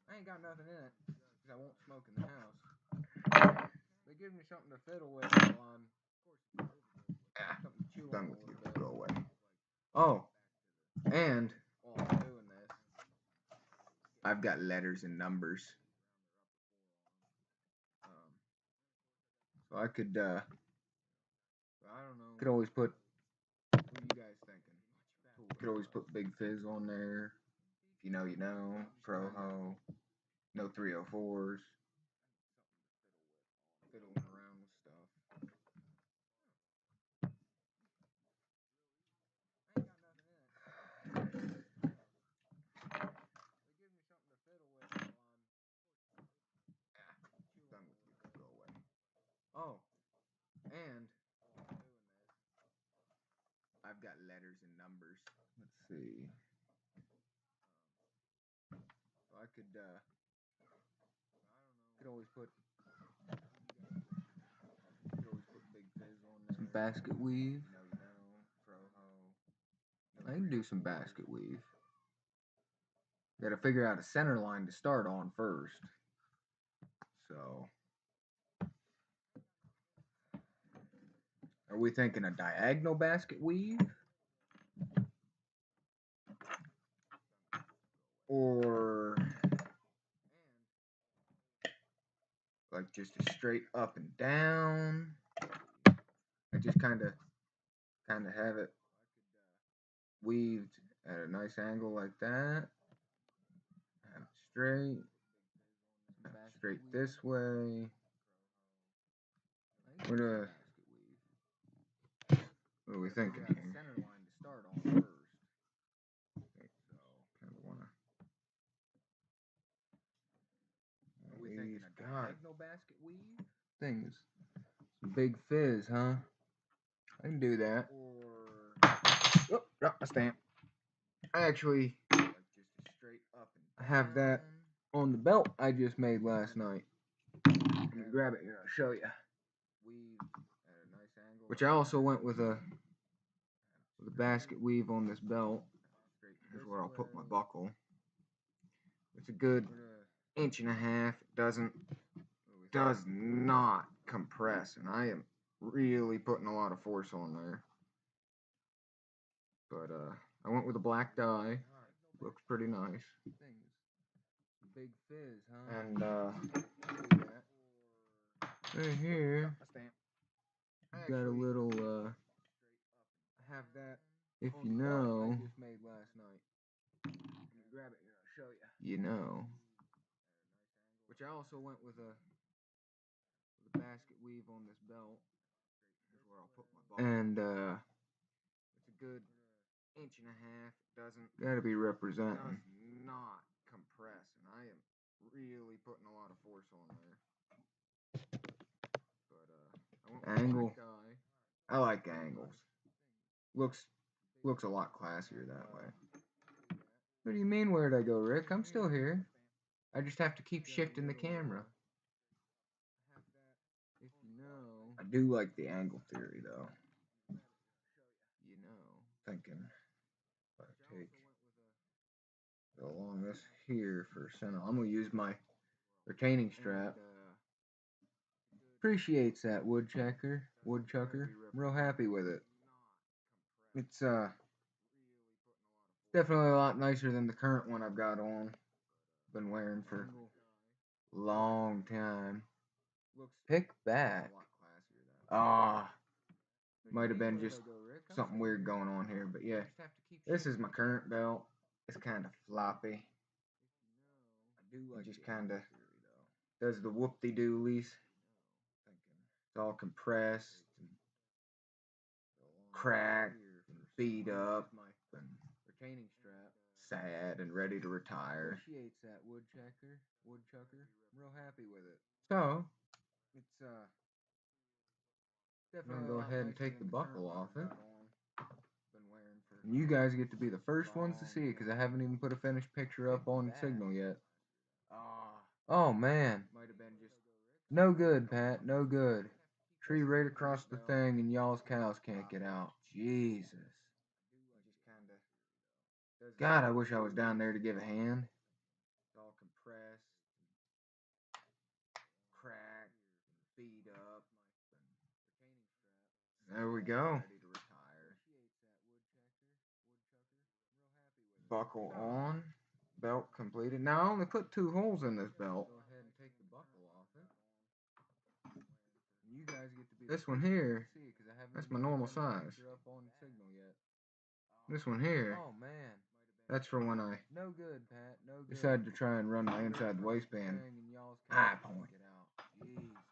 I ain't got nothing in it, because I won't smoke in the house. They give me something to fiddle with while I'm, something to chew
Done
on
with
a
you.
little bit.
Go away. Oh, and
While I'm doing this,
I've got letters and numbers. So I could
I don't know.
could always put
What are you guys thinking?
could always put Big Fizz on there. If you know, you know. Proho. No 304s.
Fiddling around with stuff. I ain't got nothing in it. They give me something to fiddle with while I'm
Done with you. Go away.
Oh, and
I've got letters and numbers. Let's see.
so I could always put Big Fizz on there.
Some basket weave.
You know, Proho.
I can do some basket weave. Gotta figure out a center line to start on first. So, are we thinking a diagonal basket weave? Or like just a straight up and down? I just kind of have it weaved at a nice angle like that. Have it straight. Have it straight this way. What are we thinking here?
Center line to start on first.
So, kind of wanna.
Are we thinking a diagonal basket weave?
Things. Some Big Fizz, huh? I can do that.
Or
Oh, drop my stamp. I actually
like just a straight up and
have that on the belt I just made last night. Let me grab it here, I'll show you.
Weave at a nice angle.
Which I also went with a basket weave on this belt. Here's where I'll put my buckle. It's a good inch and a half. It does not compress, and I am really putting a lot of force on there. But I went with a black dye. Looks pretty nice.
Big Fizz, huh?
And right here, got a little
I have that
if
on
you
the belt
know,
I just made last night. Let me grab it here, I'll show you.
you know.
Which I also went with a basket weave on this belt. Here's where I'll put my buckle.
And
it's a good inch and a half.
Gotta be representing.
Does not compress. compressing. I am really putting a lot of force on there. But I went with
Angle.
black eye.
I like angles. Looks a lot classier that way. What do you mean, where'd I go, Rick? I'm still here. I just have to keep shifting the camera.
If you know,
I do like the angle theory, though.
you know.
Thinking if I take go along this here for center, I'm gonna use my retaining strap. Appreciates that woodchucker. I'm real happy with it. It's definitely a lot nicer than the current one I've got on. Been wearing for a long time. Pick back. Might have been just something weird going on here, but yeah. This is my current belt. It's kind of floppy. It just kind of does the whoop-de-doolies. It's all compressed and cracked and beat up and
Retaining strap.
sad and ready to retire.
Appreciates that woodchucker. I'm real happy with it.
So,
It's
I'm
definitely
gonna go ahead and take the buckle off it.
Been wearing for
And you guys get to be the first ones to see it because I haven't even put a finished picture up on Signal yet. Oh man.
Might have been just
No good, Pat. No good. Tree right across the thing and y'all's cows can't get out. Jesus. God, I wish I was down there to give a hand.
It's all compressed, cracked, beat up.
There we go.
Ready to retire.
Buckle on. Belt completed. Now I only put 2 holes in this belt.
Go ahead and take the buckle off it. You guys get to be
This one here,
see because I haven't
that's
even
my normal
put a
size.
picture up on Signal yet.
This one here,
Oh man.
that's for when I
No good, Pat. No good.
decide to try and run my inside the waistband
Thing and y'all's
high
cows can't
point.
get out. Jesus.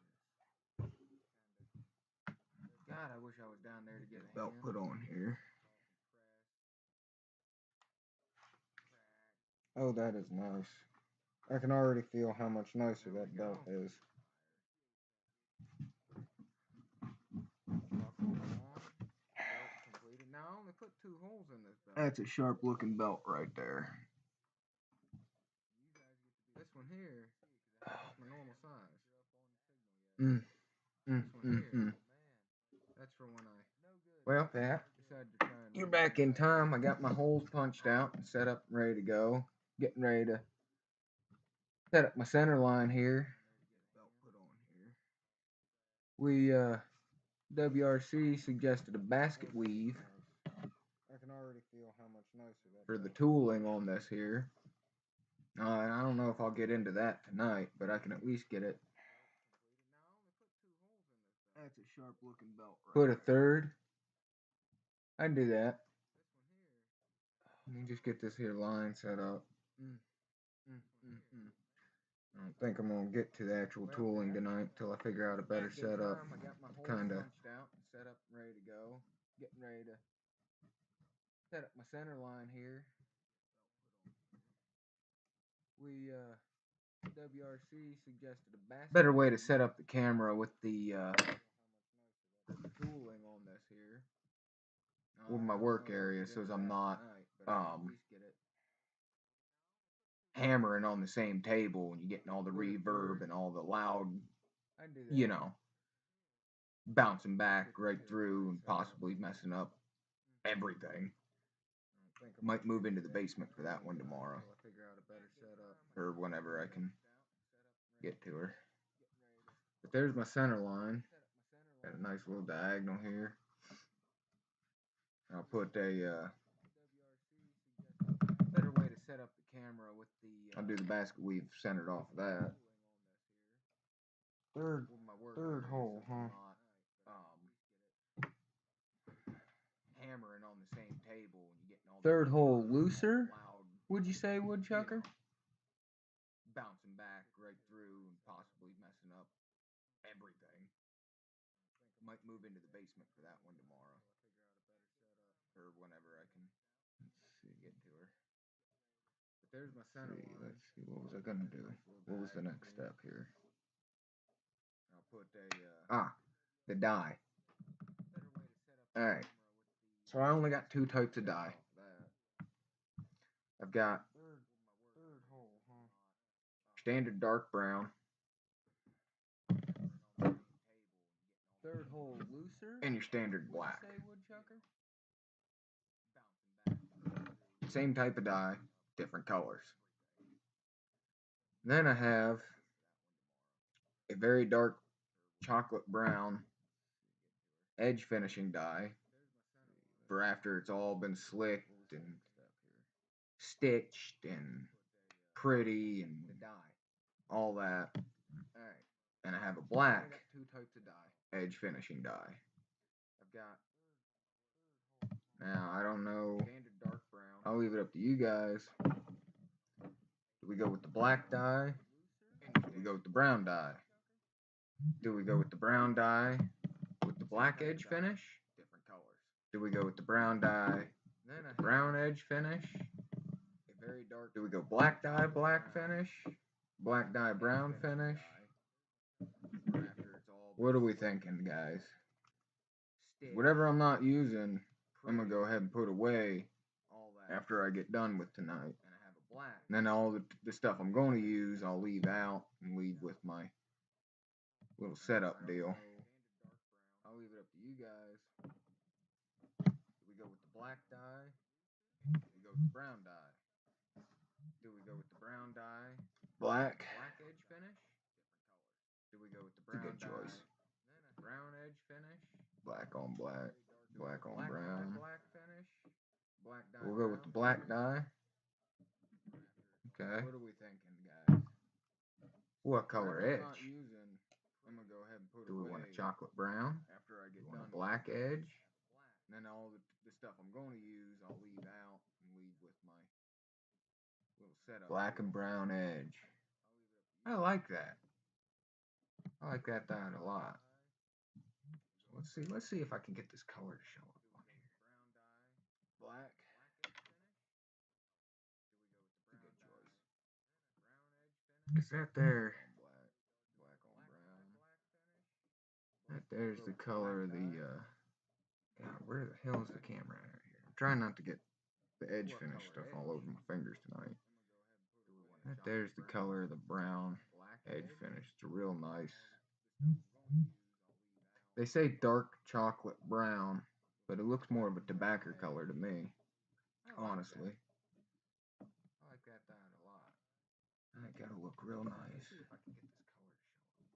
God, I wish I was down there to get a
Belt
hand.
put on here. Oh, that is nice. I can already feel how much nicer that belt is.
Buckle on. Belt completed. Now I only put 2 holes in this belt.
That's a sharp looking belt right there.
This one here, that's my normal size. That's for when I
Well, Pat,
decide to try and
you're back in time. I got my holes punched out and set up and ready to go. Getting ready to set up my center line here.
belt put on here.
We, WRC suggested a basket weave
I can already feel how much nicer that
for the
belt
tooling on this here. And I don't know if I'll get into that tonight, but I can at least get it.
That's a sharp looking belt right
Put a third. I can do that. Let me just get this here line set up. I don't think I'm gonna get to the actual tooling tonight until I figure out a better setup.
I got my holes
Kinda.
punched out and set up and ready to go. Getting ready to set up my center line here. We WRC suggested a basket.
Better way to set up the camera with the
tooling on this here.
with my work area, so as I'm not hammering on the same table and you're getting all the reverb and all the loud, you know, bouncing back right through and possibly messing up everything. Might move into the basement for that one tomorrow, or whenever I can get to her. But there's my center line. Got a nice little diagonal here. I'll put a
better way to set up the camera with the
I'll do the basket weave centered off of that. Third hole, huh?
Hammering on the same table and you getting all
Third hole looser, would you say, woodchucker?
Bouncing back right through and possibly messing up everything. Might move into the basement for that one tomorrow, or whenever I can get to her. But There's my center line.
Let's see, what was I gonna do? What was the next step here?
I'll put
the die. Alright, so I only got two types of die. I've got standard dark brown.
Third hole looser.
And your standard black.
Say woodchucker.
Same type of die, different colors. Then I have a very dark chocolate brown edge finishing die for after it's all been slicked and stitched and pretty and all that. And I have a black
Two types of die.
edge finishing die.
I've got
Now I don't know.
standard dark brown.
I'll leave it up to you guys. Do we go with the black die? Do we go with the brown die? Do we go with the brown die with the black edge finish?
Different colors.
Do we go with the brown die
Then
with the brown edge finish?
a very dark.
Do we go black dye black finish? Black dye brown finish? What are we thinking, guys? Whatever I'm not using, I'm gonna go ahead and put away after I get done with tonight.
And I have a black.
And then all the stuff I'm going to use, I'll leave out and leave with my little setup deal.
I'll leave it up to you guys. Do we go with the black dye? Do we go with the brown dye? Do we go with the brown dye?
Black.
Black edge finish? Do we go with the
It's a
brown
good
dye?
choice.
Brown edge finish?
Black on black. Black on brown.
Black finish? Black dye.
We'll go with the black dye. Okay.
What are we thinking, guys?
What color
Whatever I'm
edge?
not using, I'm gonna go ahead and put
Do we
away
want a chocolate brown?
after I
Do
get
we want
done.
a black edge?
And then all the stuff I'm going to use, I'll leave out and leave with my little setup.
Black and brown edge. I like that. I like that dye a lot. So let's see if I can get this color to show up on here.
Black.
It's a good choice. Cause that there,
Black on brown.
that there's the color of the God, where the hell is the camera at here? I'm trying not to get the edge finish stuff all over my fingers tonight. That there's the color of the brown edge finish. It's real nice. They say dark chocolate brown, but it looks more of a tobacco color to me, honestly.
I like that dye a lot.
That gotta look real nice.
Let's see if I can get this color to show up.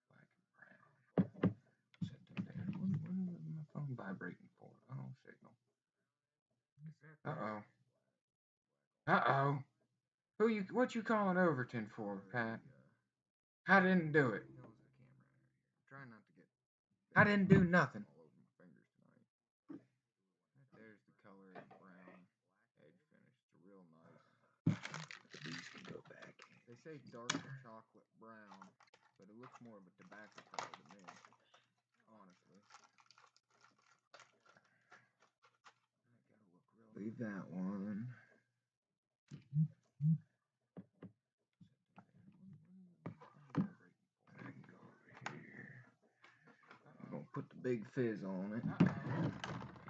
Black and brown. Set them down. What is my phone vibrating for? Oh, signal. Uh-oh. Uh-oh. What you calling Overton for, Pat? I didn't do it.
Trying not to get.
I didn't do nothing.
All over my fingers tonight. There's the color of brown edge finish. It's real nice.
These can go back.
They say dark chocolate brown, but it looks more of a tobacco color to me, honestly.
Leave that one. I can go over here. I'm gonna put the big fizz on it.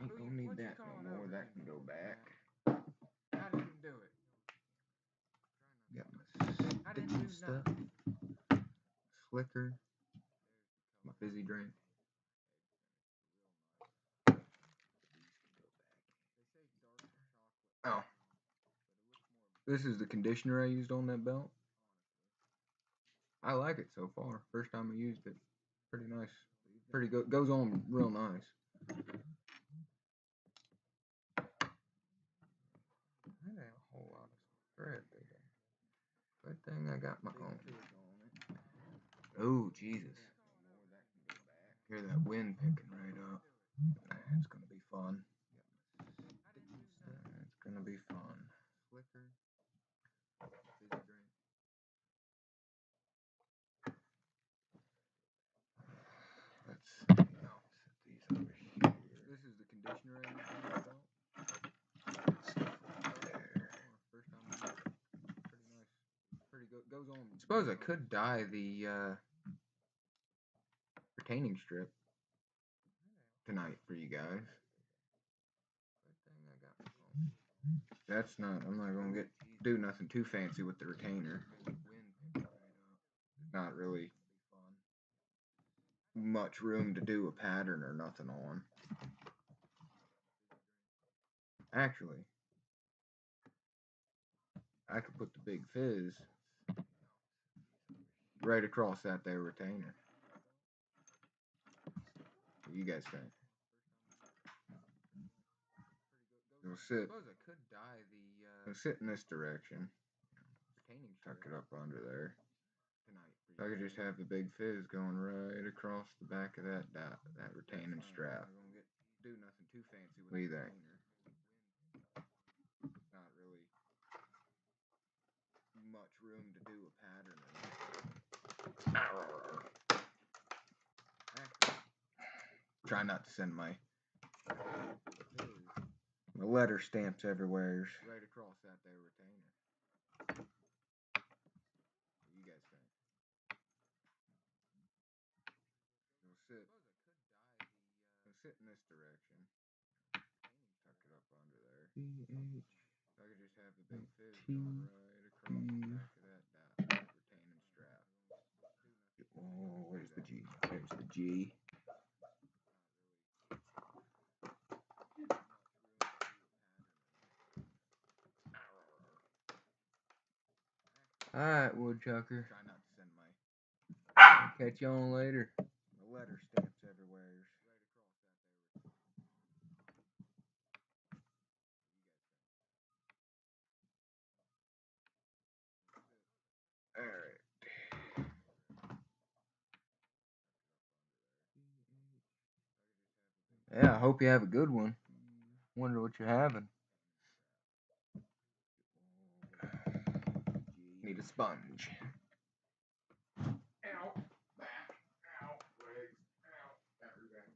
Ain't gonna need that no more. That can go back.
I didn't do it.
Got my stitching stuff. Slicker. My fizzy drink. Oh. This is the conditioner I used on that belt. I like it so far. First time I used it. Pretty nice. Pretty good. Goes on real nice. That ain't a whole lot of thread, did I? Good thing I got my own. Oh, Jesus. Hear that wind picking right up. It's gonna be fun. It's gonna be fun.
Flicker. Fizzy drink.
Let's set these over here.
This is the conditioner I used on the belt.
Stuff over there.
First time I used it. Suppose I could dye the retaining strip tonight for you guys. That's not. I'm not gonna do nothing too fancy with the retainer. Not really much room to do a pattern or nothing on. Actually, I could put the Big Fizz right across that there retainer. What do you guys think? It'll sit. It'll sit in this direction. Tuck it up under there. I could just have the Big Fizz going right across the back of that retaining strap. What do you think? Not really much room to do a pattern. Try not to send my letter stamps everywhere. Right across that there retainer. What do you guys think? It'll sit in this direction. Tuck it up under there. I could just have the Big Fizz going right across the back of that retaining strap. Oh, where's the G? There's the G. Alright, woodchucker. Try not to send my. Catch you on later. The letter stamps everywhere. Alright. Yeah, I hope you have a good one. Wonder what you're having. Need a sponge. Ow. Back. Ow. Legs. Ow. Everything.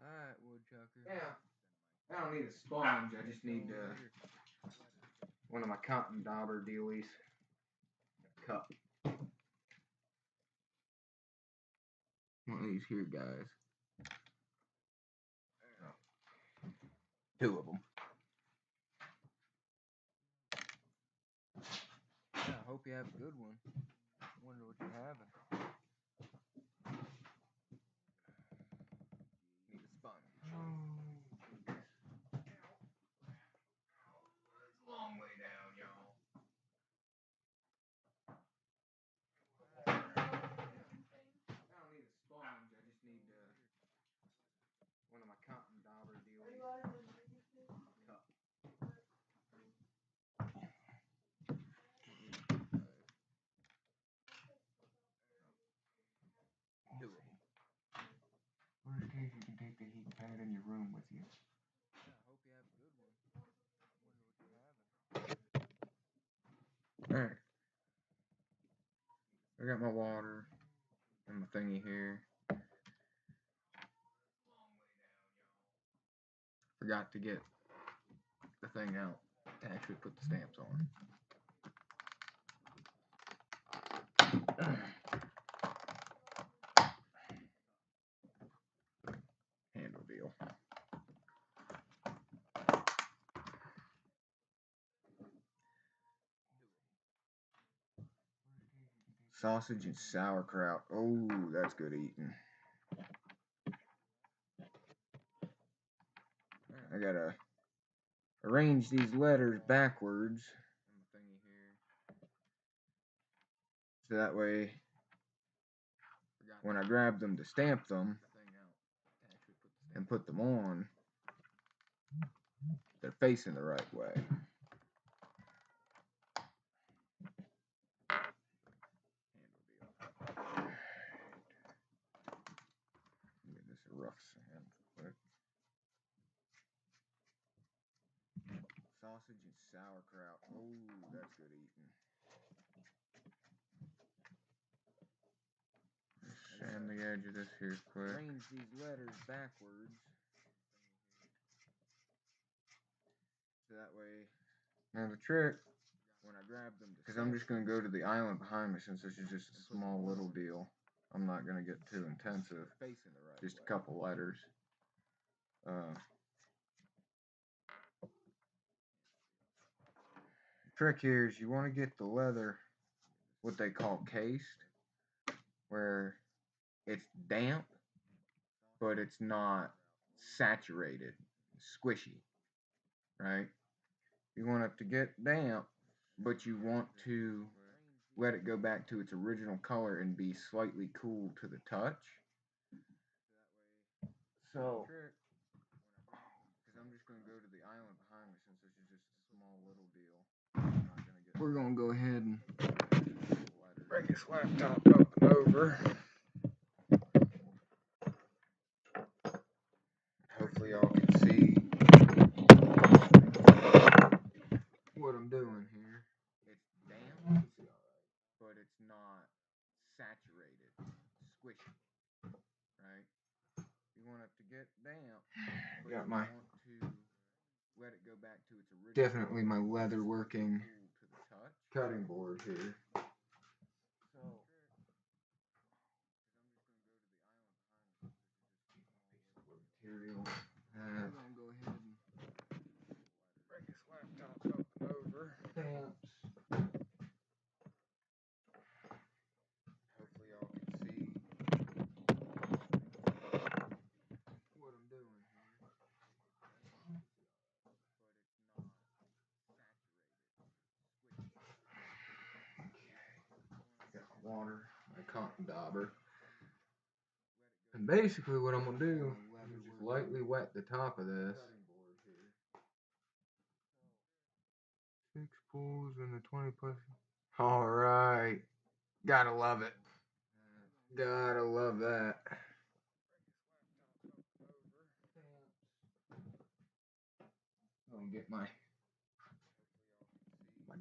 Alright, woodchucker. Yeah. I don't need a sponge. I just need one of my cotton dauber dealies. A cup. One of these here guys. Two of them. Yeah, I hope you have a good one. Wonder what you're having. Need a sponge. It's a long way down, y'all. I don't need a sponge. I just need one of my cotton dauber dealies. Cup. Two of them. Worst case, you can take the heat pad in your room with you. Yeah, I hope you have a good one. Wonder what you're having. Alright. I got my water and my thingy here. Forgot to get the thing out to actually put the stamps on. Handle deal. Sausage and sauerkraut. Oh, that's good eating. I gotta arrange these letters backwards. So that way, when I grab them to stamp them and put them on, they're facing the right way. Give this a rough sand quick. Sausage and sauerkraut. Oh, that's good eating. Sand the edge of this here quick. Arrange these letters backwards. So that way, now the trick, Because I'm just going to go to the island behind me since this is just a small little deal. I'm not going to get too intensive. Just a couple letters. Trick here is you want to get the leather what they call cased, where it's damp, but it's not saturated, squishy, right? You want it to get damp, but you want to let it go back to its original color and be slightly cool to the touch. So, because I'm just going to go to the island behind me since this is just a small little deal. We're going to go ahead and bring this laptop up and over. Hopefully y'all can see what I'm doing here. It's damp, but it's not saturated, squishy, right? You want it to get damp, but got my want to let it go back to its original. Definitely my leather working cutting board here. So material. I'm gonna go ahead and bring this laptop up and over. Stamps. Hopefully y'all can see what I'm doing here. Got water, my cotton dauber. And basically what I'm gonna do is just lightly wet the top of this. 6 pulls and a 20 plus. Alright. Gotta love it. Gotta love that. I'm gonna get my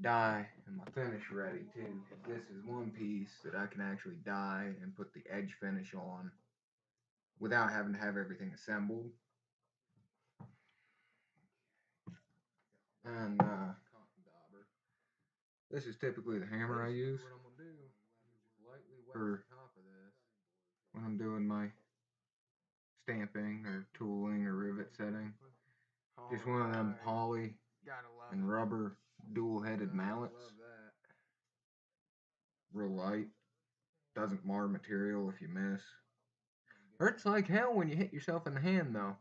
dye and my finish ready too. This is one piece that I can actually dye and put the edge finish on without having to have everything assembled. And this is typically the hammer I use for when I'm doing my stamping or tooling or rivet setting. Just one of them poly and rubber dual-headed mallets. Real light. Doesn't mar material if you miss. Hurts like hell when you hit yourself in the hand though.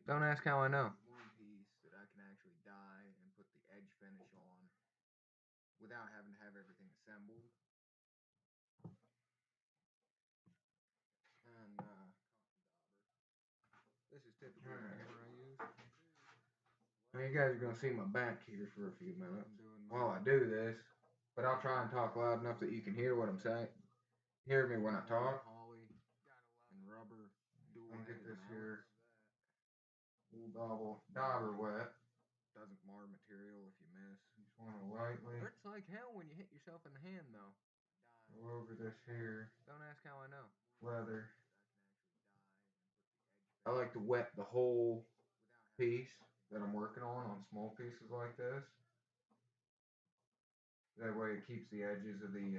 Don't ask how I know. One piece that I can actually dye and put the edge finish on without having to have everything assembled. And this is typically the hammer I use. Now you guys are gonna see my back here for a few minutes while I do this, but I'll try and talk loud enough that you can hear what I'm saying. Hear me when I talk. And rubber. I'll get this here. Dauber wet. Doesn't mar material if you miss. Just want to lightly. Hurts like hell when you hit yourself in the hand though. Go over this here. Don't ask how I know. Leather. I like to wet the whole piece that I'm working on small pieces like this. That way it keeps the edges of the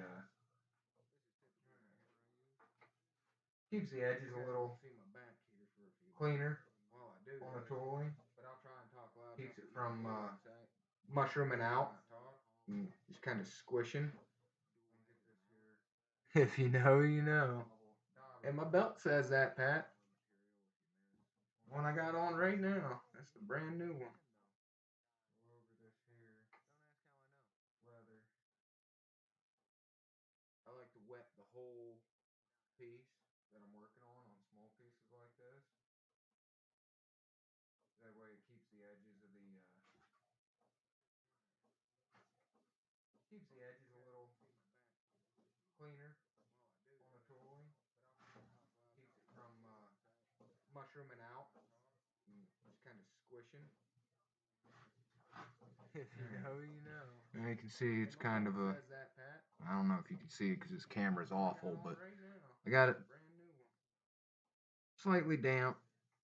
keeps the edges a little cleaner on the tooling. Keeps it from mushrooming out and just kind of squishing. If you know, you know. And my belt says that, Pat. One I got on right now. That's the brand new one. I like to wet the whole piece that I'm working on small pieces like this. That way it keeps the edges of the keeps the edges a little cleaner on the tooling. Keeps it from mushrooming out and just kind of squishing. If you know, you know. And you can see it's kind of a, I don't know if you can see it because this camera's awful, but I got it slightly damp.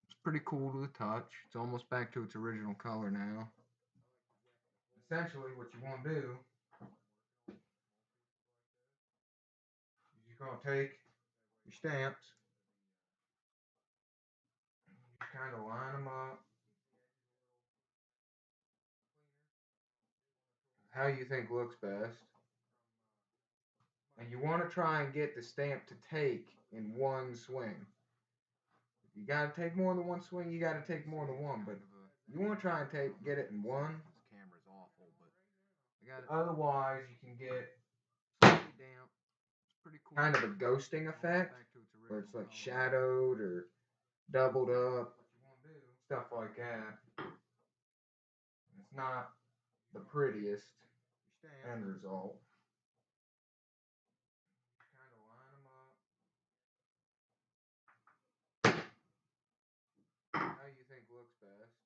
It's pretty cool to the touch. It's almost back to its original color now. essentially what you want to do is you're going to take your stamps, you kind of line them up how you think looks best. And you want to try and get the stamp to take in one swing. If you got to take more than one swing, you got to take more than one. But you want to try and get it in one.
This camera's awful, but I got it.
Otherwise, you can get
Pretty damp. It's pretty cool.
kind of a ghosting effect where it's like shadowed or doubled up, stuff like that. It's not the prettiest end result. Kind of line them up how you think looks best.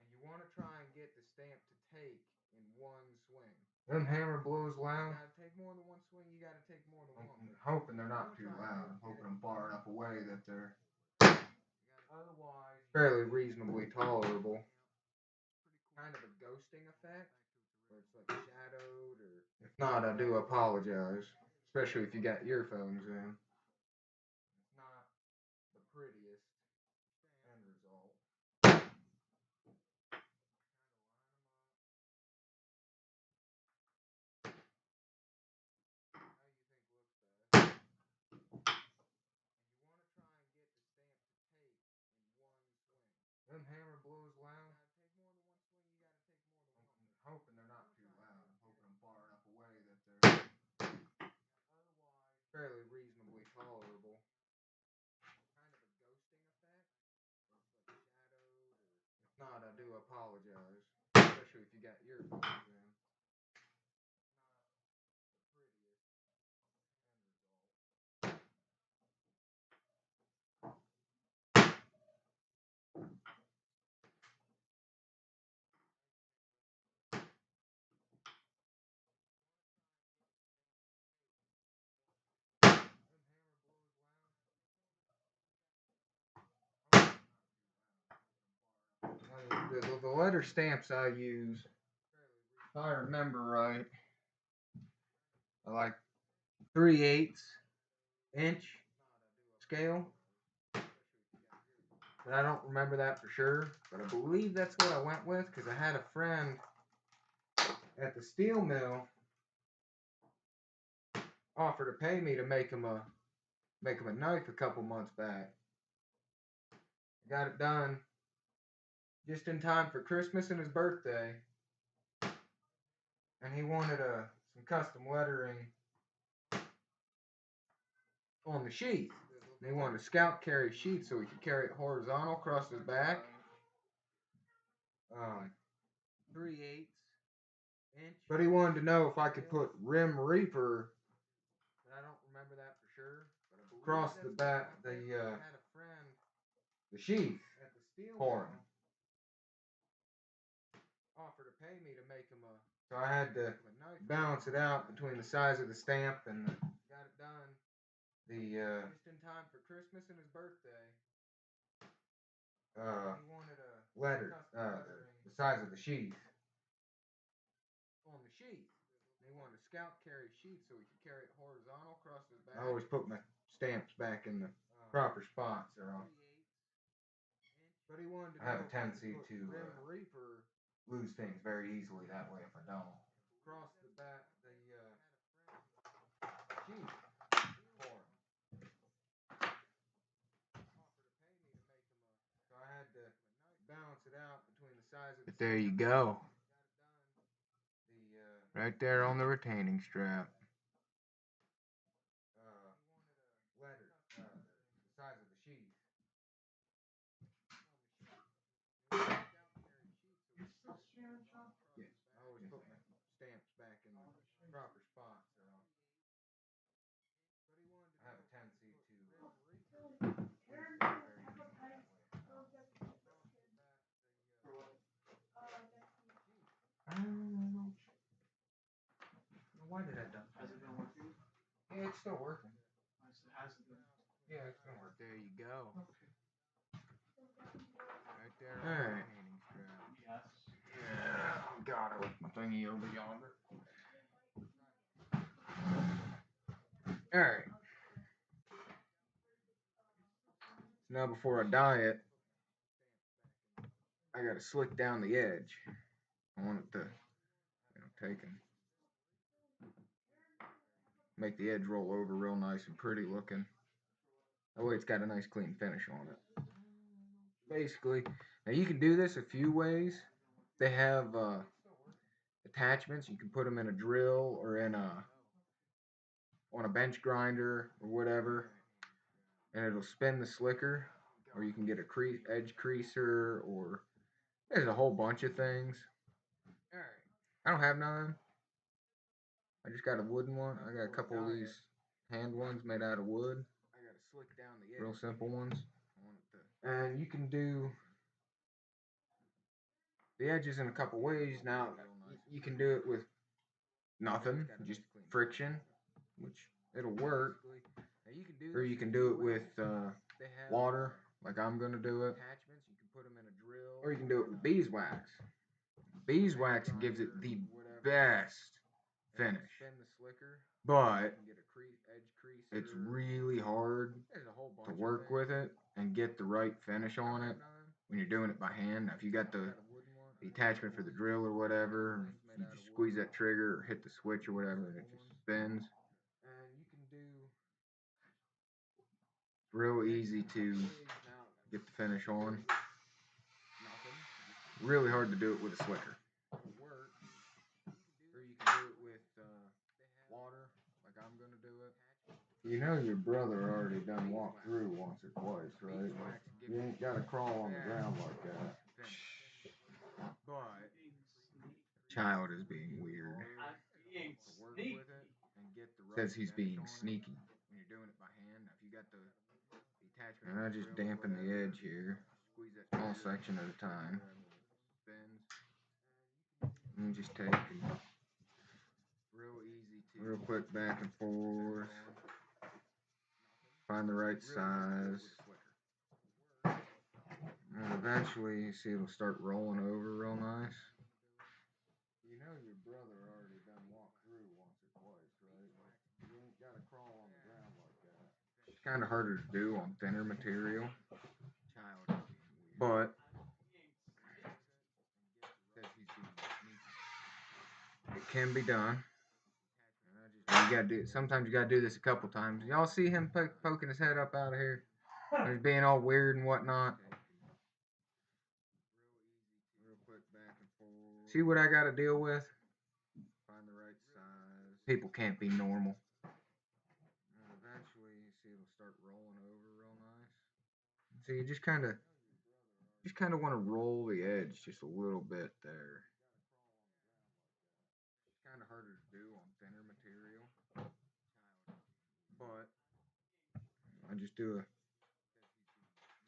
And you want to try and get the stamp to take in one swing. Them hammer blows loud. You gotta take more than one swing, you gotta take more than one. I'm hoping they're not too loud. I'm hoping I'm far enough away that they're otherwise fairly reasonably tolerable. Kind of a ghosting effect where it's like shadowed or if not, I do apologize. Especially if you got earphones in. It's not the prettiest end result. Them hammer blows loud. I'm hoping they're not too loud. I'm hoping I'm far enough away that they're otherwise fairly reasonably tolerable. Kind of a ghosting effect. It's like shadowed or if not, I do apologize. Especially if you got earphones in. The letter stamps I use, if I remember right, are like 3/8 inch scale. But I don't remember that for sure. But I believe that's what I went with because I had a friend at the steel mill offer to pay me to make him a knife a couple months back. I got it done just in time for Christmas and his birthday. And he wanted some custom lettering on the sheath. He wanted a scout carry sheath so he could carry it horizontal across his back. 3/8 inch. But he wanted to know if I could put Rim Reaper. I don't remember that for sure. But across the back, the sheath for him. Offered to pay me to make him so I had to balance it out between the size of the stamp and got it done. Just in time for Christmas and his birthday. He wanted a letter, the size of the sheath. On the sheath. He wanted a scout carry sheath so he could carry it horizontal across his back. I always put my stamps back in the proper spots. But he wanted to I have a tendency to lose things very easily that way if I don't. Across the back, the sheath for him. So I had to balance it out between the size of the. But there you go. Right there on the retaining strap. Letter, the size of the sheath. Yeah, I always put my stamps back in the proper spots. I have a tendency to. I don't know. Why did I do?
Has it been working?
Yeah, it's still working.
Has it been?
Yeah, it's gonna work.
There you go.
Okay.
Right there on the retaining strap.
Yes.
thingy over yonder. Alright. Now before I dye it, I gotta slick down the edge. I want it to, take and make the edge roll over real nice and pretty looking. That way it's got a nice clean finish on it. Basically, now you can do this a few ways. They have attachments. You can put them in a drill or on a bench grinder or whatever, and it'll spin the slicker. Or you can get a edge creaser, or there's a whole bunch of things. I don't have none. I just got a wooden one. I got a couple of these hand ones made out of wood. Real simple ones. And you can do the edges in a couple ways. Now, you can do it with nothing, just friction, which it'll work. Or you can do it with water, like I'm going to do it. Or you can do it with beeswax. Beeswax gives it the best finish. But it's really hard to work with it and get the right finish on it when you're doing it by hand. Now, if you got the attachment for the drill or whatever, you just squeeze that trigger or hit the switch or whatever, and it just spins. It's real easy to get the finish on. Really hard to do it with a slicker. Or you can do it with water, like I'm going to do it. You know your brother already done walked through once or twice, right? You ain't got to crawl on the ground like that. But child is being weird. Says he's being sneaky. When you're doing it by hand, if you got the attachment, and I just dampen the edge here, small section at a time. And you just take and real quick back and forth. Find the right size. And eventually, you see it'll start rolling over real nice. You know your brother already done walked through once or twice, right? You ain't got to crawl on the ground like that. It's kind of harder to do on thinner material. But it can be done. You gotta do. Sometimes you gotta do this a couple times. Y'all see him poking his head up out of here? He's being all weird and whatnot. See what I gotta deal with? Find the right size. People can't be normal. And eventually, you see it'll start rolling over real nice. So you just kind of want to roll the edge just a little bit there. It's kind of harder to do on thinner material. But I just do a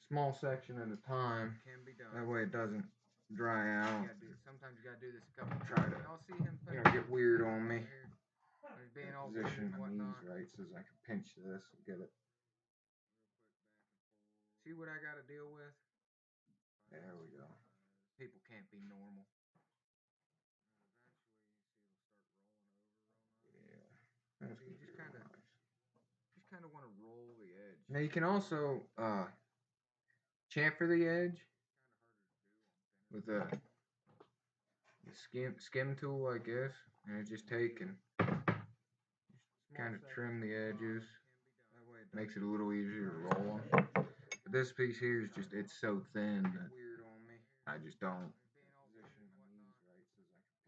small section at a time. That way it doesn't dry out. Sometimes you gotta do this a couple times. Try to, get weird on me. Position my knees right so I can pinch this and get it. See what I gotta deal with? There we go. People can't be normal. Yeah, that's so you just kind of want to roll the edge. Now you can also chamfer the edge with a skim tool like this, and just take and kind of trim the edges. Makes it a little easier to roll on. But this piece here is just, it's so thin that I just don't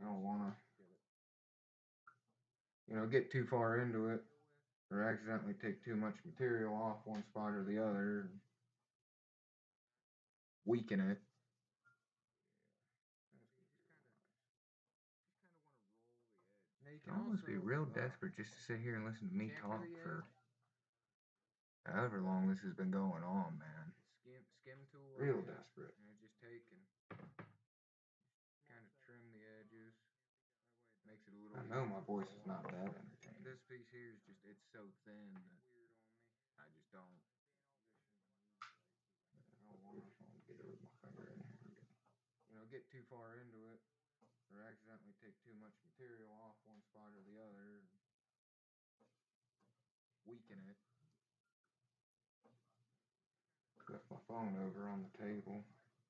want to, get too far into it or accidentally take too much material off one spot or the other and weaken it. You can almost be real desperate just to sit here and listen to me talk for however long this has been going on, man. Real desperate. Just take and kind of trim the edges. Makes it a little. I know my voice is not that entertaining. This piece here is just, it's so thin that I just don't want to get it with my finger in here. Get too far into it
or accidentally take too much material off one spot or the other, and weaken it. Left my phone over on the table.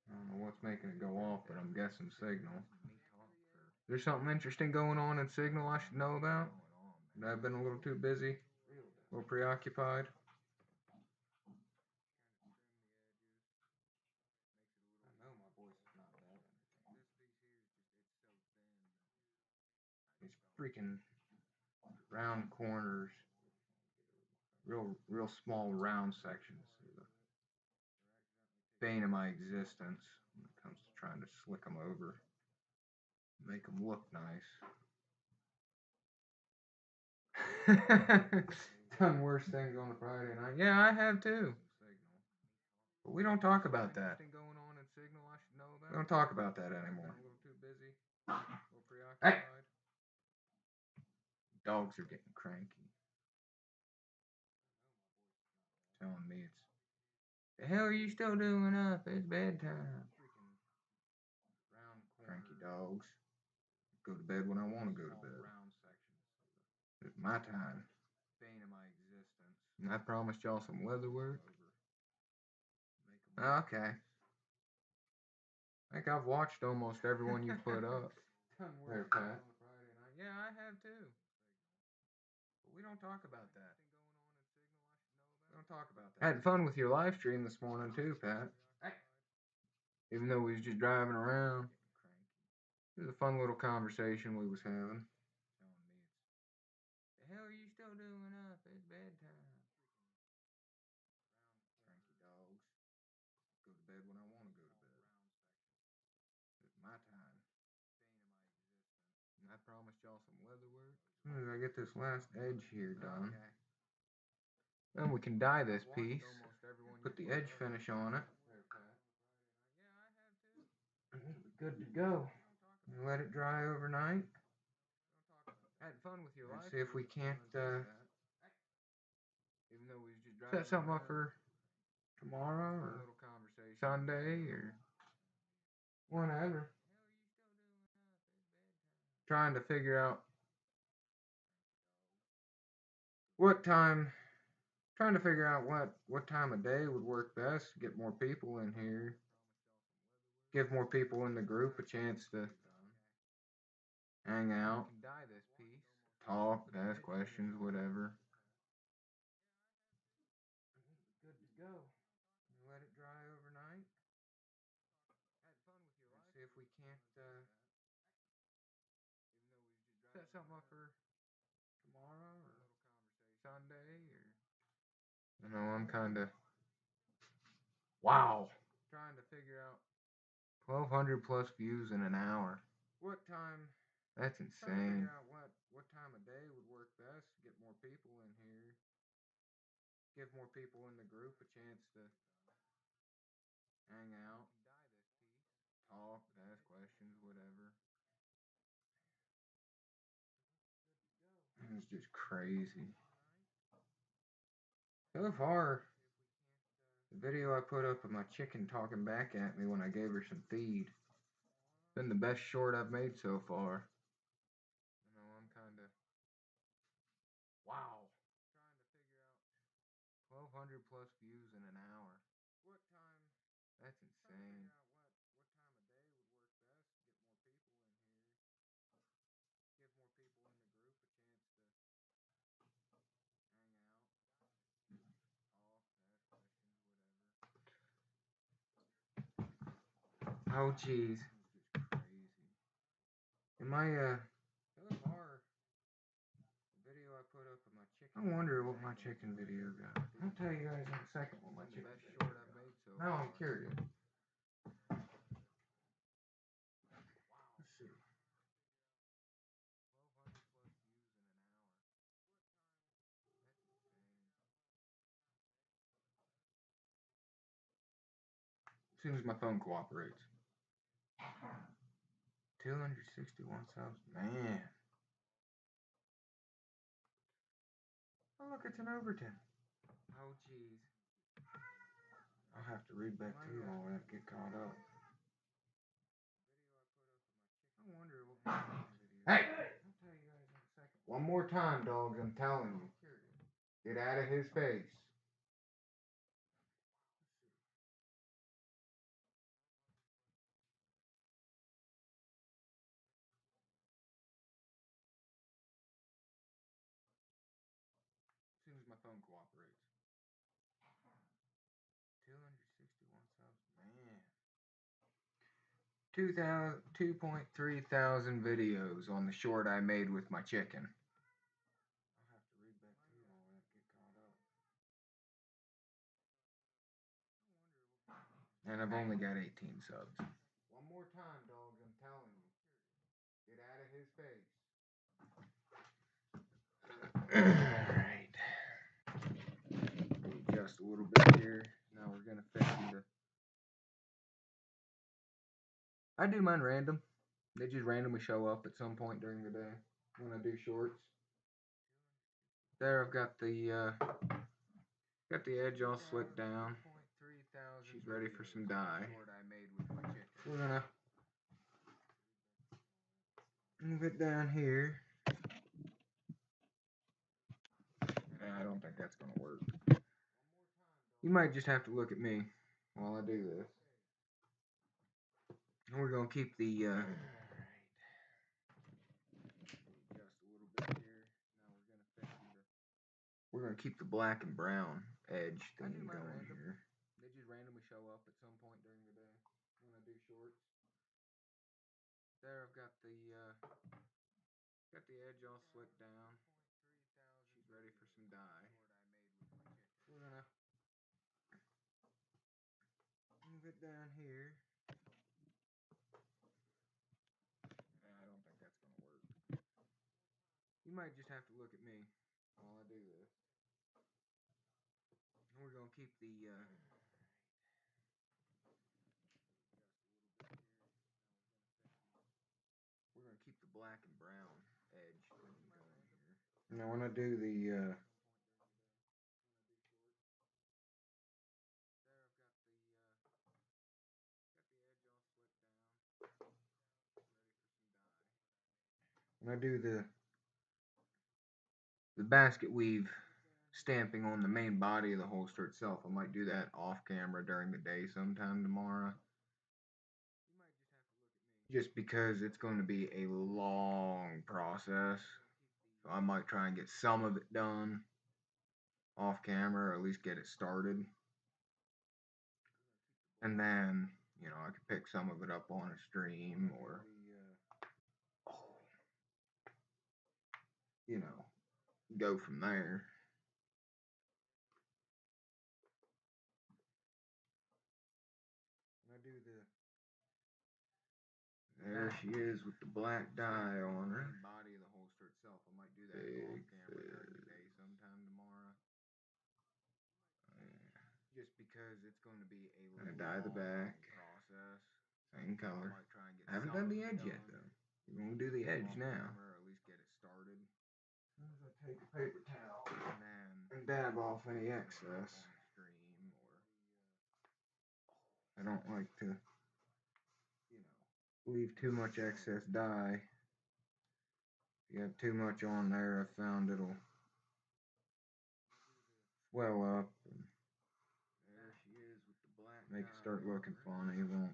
I don't know what's making it go off, but I'm guessing Signal. Is there something interesting going on in Signal I should know about? I've been a little too busy, a little preoccupied. I know my voice is not that entertaining. These freaking round corners, real small round sections. The bane of my existence when it comes to trying to slick them over, make them look nice. Done worse things on a Friday night. Yeah, I have too. But we don't talk about that. We don't talk about that anymore. Hey! Dogs are getting cranky. Telling me it's, the hell are you still doing up? It's bedtime. Cranky dogs. Go to bed when I want to go to bed. It's my time. And I promised y'all some leather work. Okay. I think I've watched almost everyone you put up. There, Pat. Yeah, I have too. But we don't talk about that. We don't talk about that. Had fun with your live stream this morning too, Pat. Even though we was just driving around. It was a fun little conversation we was having. The hell are you still doing up? It's bedtime. Cranky dogs. Go to bed when I want to go to bed. It's my time. And I promised y'all some leather work. As soon as I get this last edge here done, then we can dye this piece. Put the edge finish on it. And it'll be good to go. And let it dry overnight. Had fun with your life. See if we can't set something up for tomorrow or Sunday or whenever. Trying to figure out what time. Trying to figure out what time of day would work best. Get more people in here. Give more people in the group a chance to hang out, talk, ask questions, whatever. Good to go. Let it dry overnight. See if we can't set something up for tomorrow or Sunday or. You know, I'm kind of. Wow. Trying to figure out 1,200 plus views in an hour. What time? That's insane. Figure out what time of day would work best. Get more people in here. Give more people in the group a chance to hang out, talk, ask questions, whatever. It's just crazy. So far, the video I put up of my chicken talking back at me when I gave her some feed. Been the best short I've made so far. You know, I'm kind of. Wow. 1,200 plus views in an hour. What time? That's insane. Oh jeez. In my so far, the video I put up of my chicken. I wonder what my chicken video got. I'll tell you guys in a second what my chicken video got. Now I'm curious. Let's see. As soon as my phone cooperates. 261 subs. Man. Oh, look, it's an Overton. Oh, jeez. I'll have to read back through all that, get caught up. I wonder what Hey! One more time, dogs, I'm telling you. Get out of his face. As soon as my phone cooperates. 261 subs. Man. 2.3 thousand videos on the short I made with my chicken. I'll have to read back through all that, get caught up. And I've only got 18 subs. One more time, dogs, I'm telling you. Get out of his face. Alright. Adjust a little bit here. Now we're gonna fix into. I do mine random. They just randomly show up at some point during the day when I do shorts. There I've got the edge all slicked down. She's ready for some dye. We're gonna move it down here. I don't think that's gonna work. You might just have to look at me while I do this. We're gonna keep the just a little bit here. Now we're gonna keep the black and brown edge thing going here. They just randomly show up at some point during the day when I do shorts. There I've got the edge all slicked down. She's ready for some dye. We're gonna move it down here. I don't think that's gonna work. You might just have to look at me while I do this. We're gonna keep the black and brown edge thing going here. Now when I do the basket weave stamping on the main body of the holster itself, I might do that off camera during the day sometime tomorrow. Just because it's going to be a long process. So I might try and get some of it done off camera, or at least get it started. And then, you know, I could pick some of it up on a stream, or, you know, go from there. There she is with the black dye on her. Body of the holster itself. I might do that off camera during the day sometime tomorrow. Just because it's going to be a long dye the back process. Same color. I haven't done the edge yet though. We're gonna do the edge now. Or at least get it started. As I take a paper towel and dab off any excess. I don't like to, you know, leave too much excess dye. If you have too much on there, I found it'll swell up and there she is with the black make it start looking funny. It won't.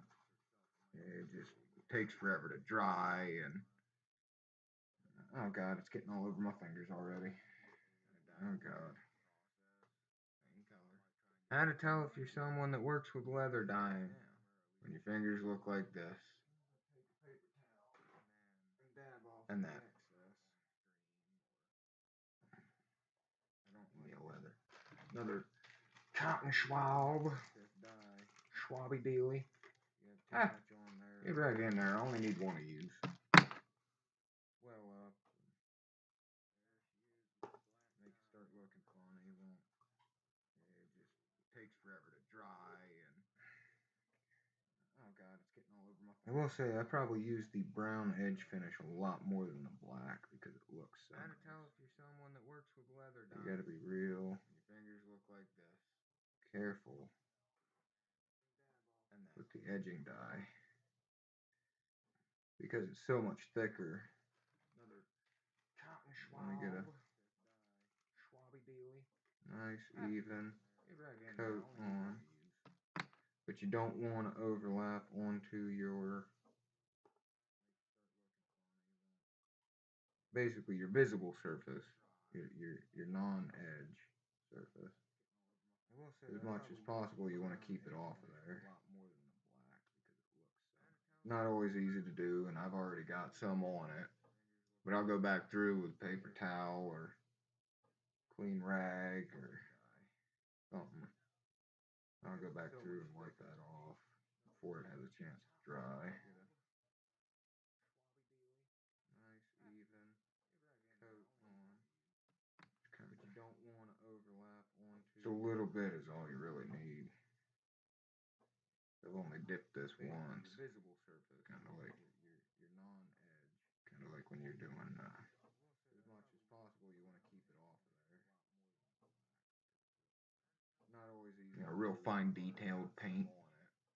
It just takes forever to dry, and oh god, it's getting all over my fingers already. Oh god. How to tell if you're someone that works with leather dyeing when your fingers look like this. And that. I don't need a leather. Another cotton swab. Swabby dealy. Ah, get right in there. I only need one of these. Well up. Make it start looking funny. It won't. It just takes forever to dry, and oh god, it's getting all over my face. I will say I probably use the brown edge finish a lot more than the black because it looks so. How to tell if you're someone that works with leather dye. You gotta be real. Your fingers look like this. Careful with the edging dye. because it's so much thicker.
Another cotton
Let me get a
Schwabby dealy.
nice even
Again,
coat on. But you don't want to overlap onto your, basically your visible surface, your non-edge surface. As much as possible, you want to keep it off of there. Not always easy to do, and I've already got some on it. But I'll go back through with paper towel or clean rag or something. I'll go back through and wipe that off before it has a chance to dry. Nice even coat on. But you don't want to overlap onto. So a little bit is all you really need. I've only dipped this once. Visible surface, kind of like your non-edge, kind of like when you're doing. As much as possible, you want to keep it off of there. Not always easy. Real fine detailed painting.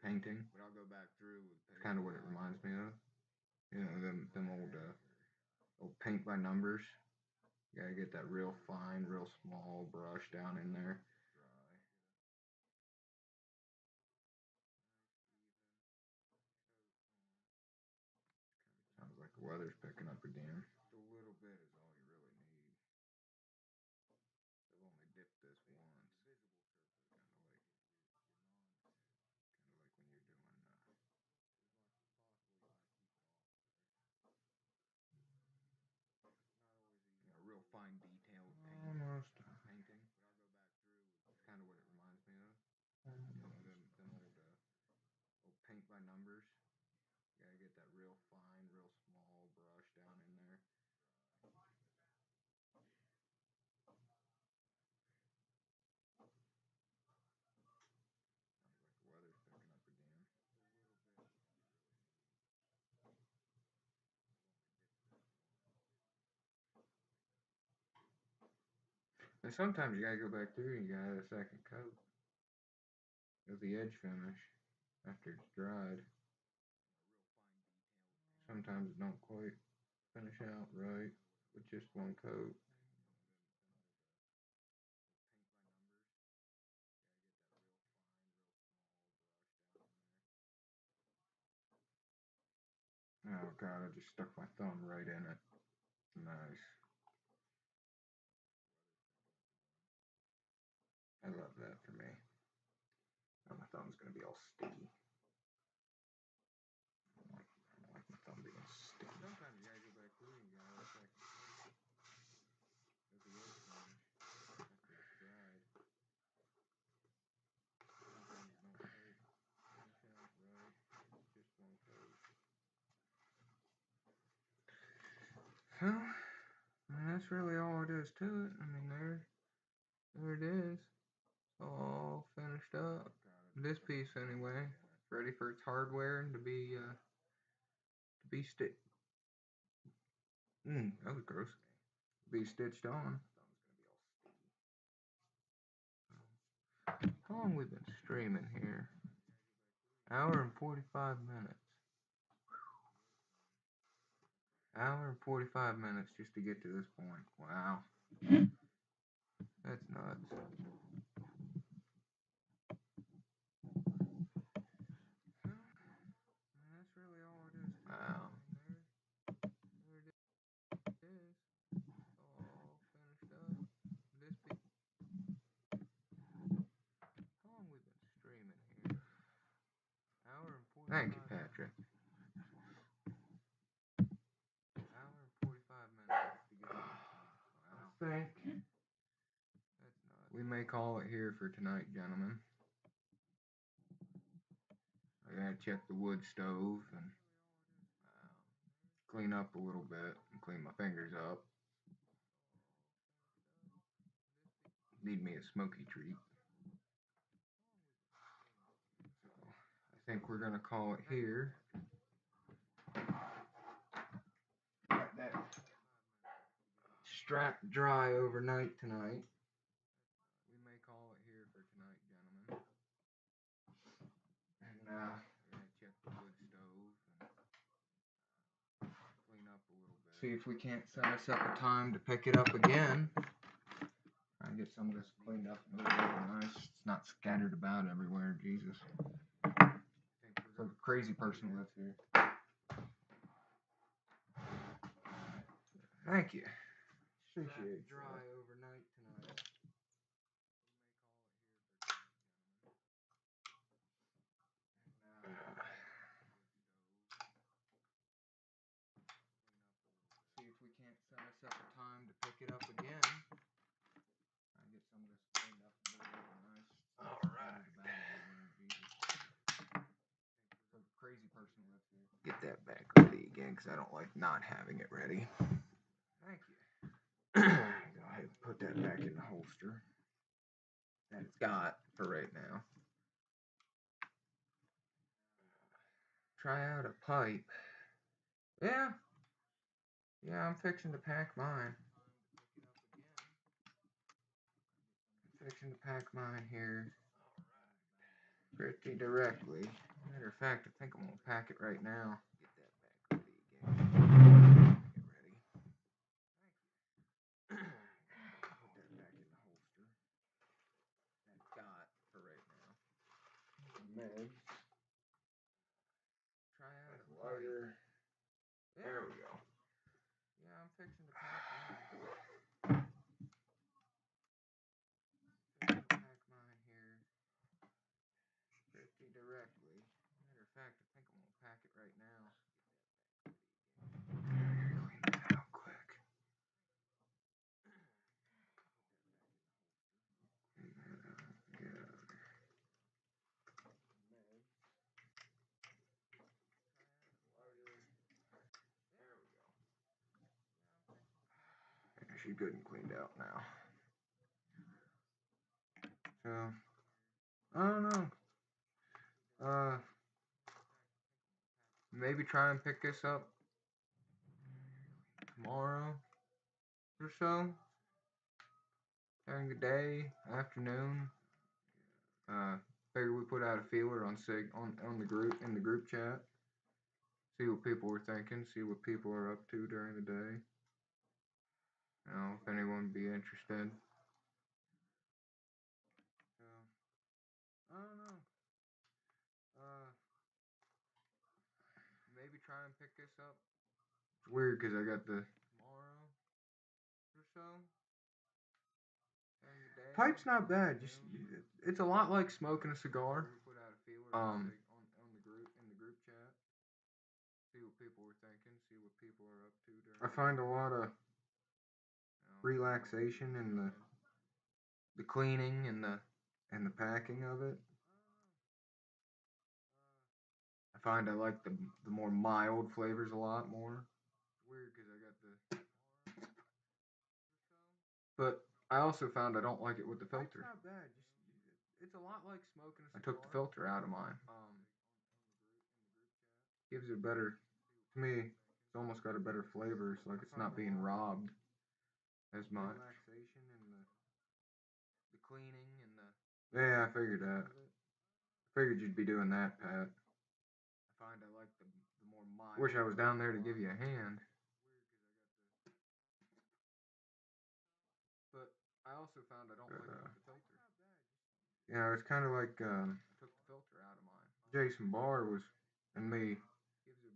But I'll go back through with. Kind of what it reminds me of. You know, them old paint by numbers. You gotta get that real fine, real small brush down in there. Sounds like the weather's picking up again. Just a little bit is all you really need. I've only dipped this once. Kind of like when you're doing. Real fine detailed painting. It's kind of what it reminds me of. You know, them old paint by numbers. You gotta get that real fine, real small brush down in there. Sounds like the weather's picking up again. And sometimes you gotta go back through and you gotta add a second coat of the edge finish after it's dried. Sometimes it don't quite finish out right with just one coat. Oh god, I just stuck my thumb right in it. Nice. I love that for me. Now my thumb's gonna be all sticky. I don't like my thumb being sticky. Sometimes you gotta go back through and you gotta add a second coat of the edge finish after it's dried. Sometimes it don't quite finish out right. Just one coat. So, I mean, that's really all it is to it. I mean, there it is. All finished up. This piece, anyway, ready for its hardware to be stitched. That was gross. Be stitched on. How long we been streaming here? Hour and 45 minutes. Hour and 45 minutes just to get to this point. Wow. That's nuts. That's really all it is. Wow. There it is. All finished up. This piece. How long we been streaming here? Hour and 45. Thank you, Patrick. Hour and 45 minutes to get to this point. Wow. Thank you. That's nuts. We may call it here for tonight, gentlemen. I gotta check the wood stove and clean up a little bit and clean my fingers up. Need me a smoky treat. So I think we're gonna call it here. Let that strap dry overnight tonight. We may call it here for tonight, gentlemen. And I gotta check the wood stove and see if we can't set us up a time to pick it up again. Try and get some of this cleaned up and organized. It's not scattered about everywhere, Jesus. It's like a crazy person lives here. Thank you. Appreciate dry overnight tonight. See if we can't set us up a time to pick it up again. Try and get some of this cleaned up and organized. All right. It's like a crazy person lives here. Get that back ready again, because I don't like not having it ready. Thank you. Go ahead and put that back in the holster. That's got for right now. Try out a pipe. Yeah. Yeah, I'm fixing to pack mine. I'm fixing to pack mine here pretty directly. Matter of fact, I think I'm gonna pack it right now. Get that back ready again. Get ready. Put that back in the holster. That's got for right now. Meds. Try out a lighter. Yeah. There we go. Yeah, I'm fixing to pack mine. Fixing to pack mine here pretty directly. Matter of fact, I think I'm gonna pack it right now. Clean that out quick. Clean that out. Good. She's good and cleaned out now. So, I don't know. Maybe try and pick this up tomorrow or so. During the day, afternoon. Figure we put out a feeler on the group in the group chat. See what people are thinking. See what people are up to during the day. You know, if anyone would be interested. So, I don't know. Maybe try and pick this up. It's weird because I got the tomorrow or so. Pipe's not bad. Just it's a lot like smoking a cigar. On the group chat. See what people were thinking. See what people are up to during. I find a lot of relaxation in the cleaning and the packing of it. I find I like the more mild flavors a lot more. It's weird because I got the. But I also found I don't like it with the filter. It's not bad. It's a lot like smoking a cigar. I took the filter out of mine. Gives it a better. To me, it's almost got a better flavor. It's like it's not being robbed as much. Relaxation and the cleaning and the. Yeah, I figured that. I figured you'd be doing that, Pat. I find I like the more mild. Wish I was down there to give you a hand. But I also found I don't like it with the filter. Yeah, it's kind of like I took the filter out of mine. Jason Barr was and me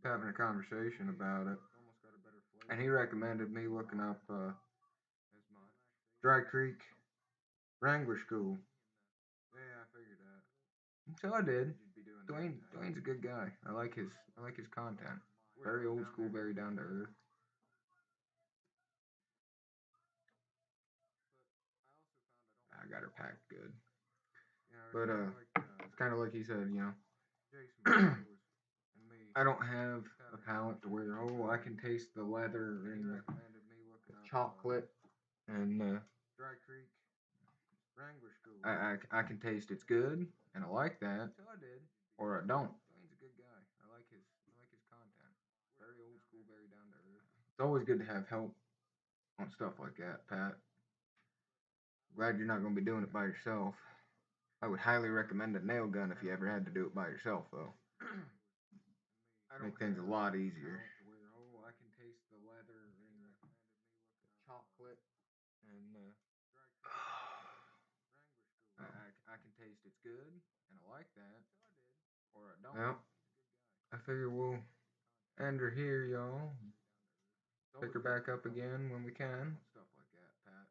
having a conversation about it, and he recommended me looking up Dry Creek Wrangler School. Yeah, I figured that. So I did. Dwayne's a good guy. I like his content. Very old school, very down to earth. I got her packed good. But it's kind of like he said, you know. I don't have a palate to where I can taste the leather and the chocolate and Dry Creek Wrangler School. I can taste it's good and I like that, or I don't. Dwayne's a good guy. I like his content. Very old school, very down to earth. It's always good to have help on stuff like that, Pat. Glad you're not going to be doing it by yourself. I would highly recommend a nail gun if you ever had to do it by yourself, though. Make things a lot easier. I can taste the leather and I can taste it's good, and I like that, or I don't.
Well, I figure we'll end her here, y'all. Pick her back up again when we can.
Stuff like that, Pat.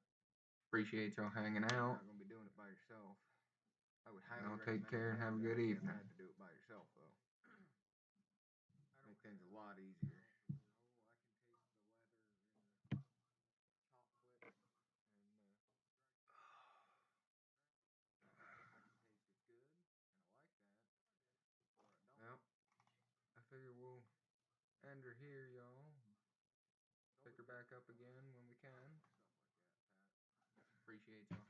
Appreciate y'all hanging
You're
out.
not gonna be doing it by yourself. I would
Y'all
highly
take
recommend
care and have a good
if you
evening.
had to do it by yourself, though. Make things a lot easier.
Well, I figure we'll end her here, y'all. Pick her back up again when we can.
Appreciate y'all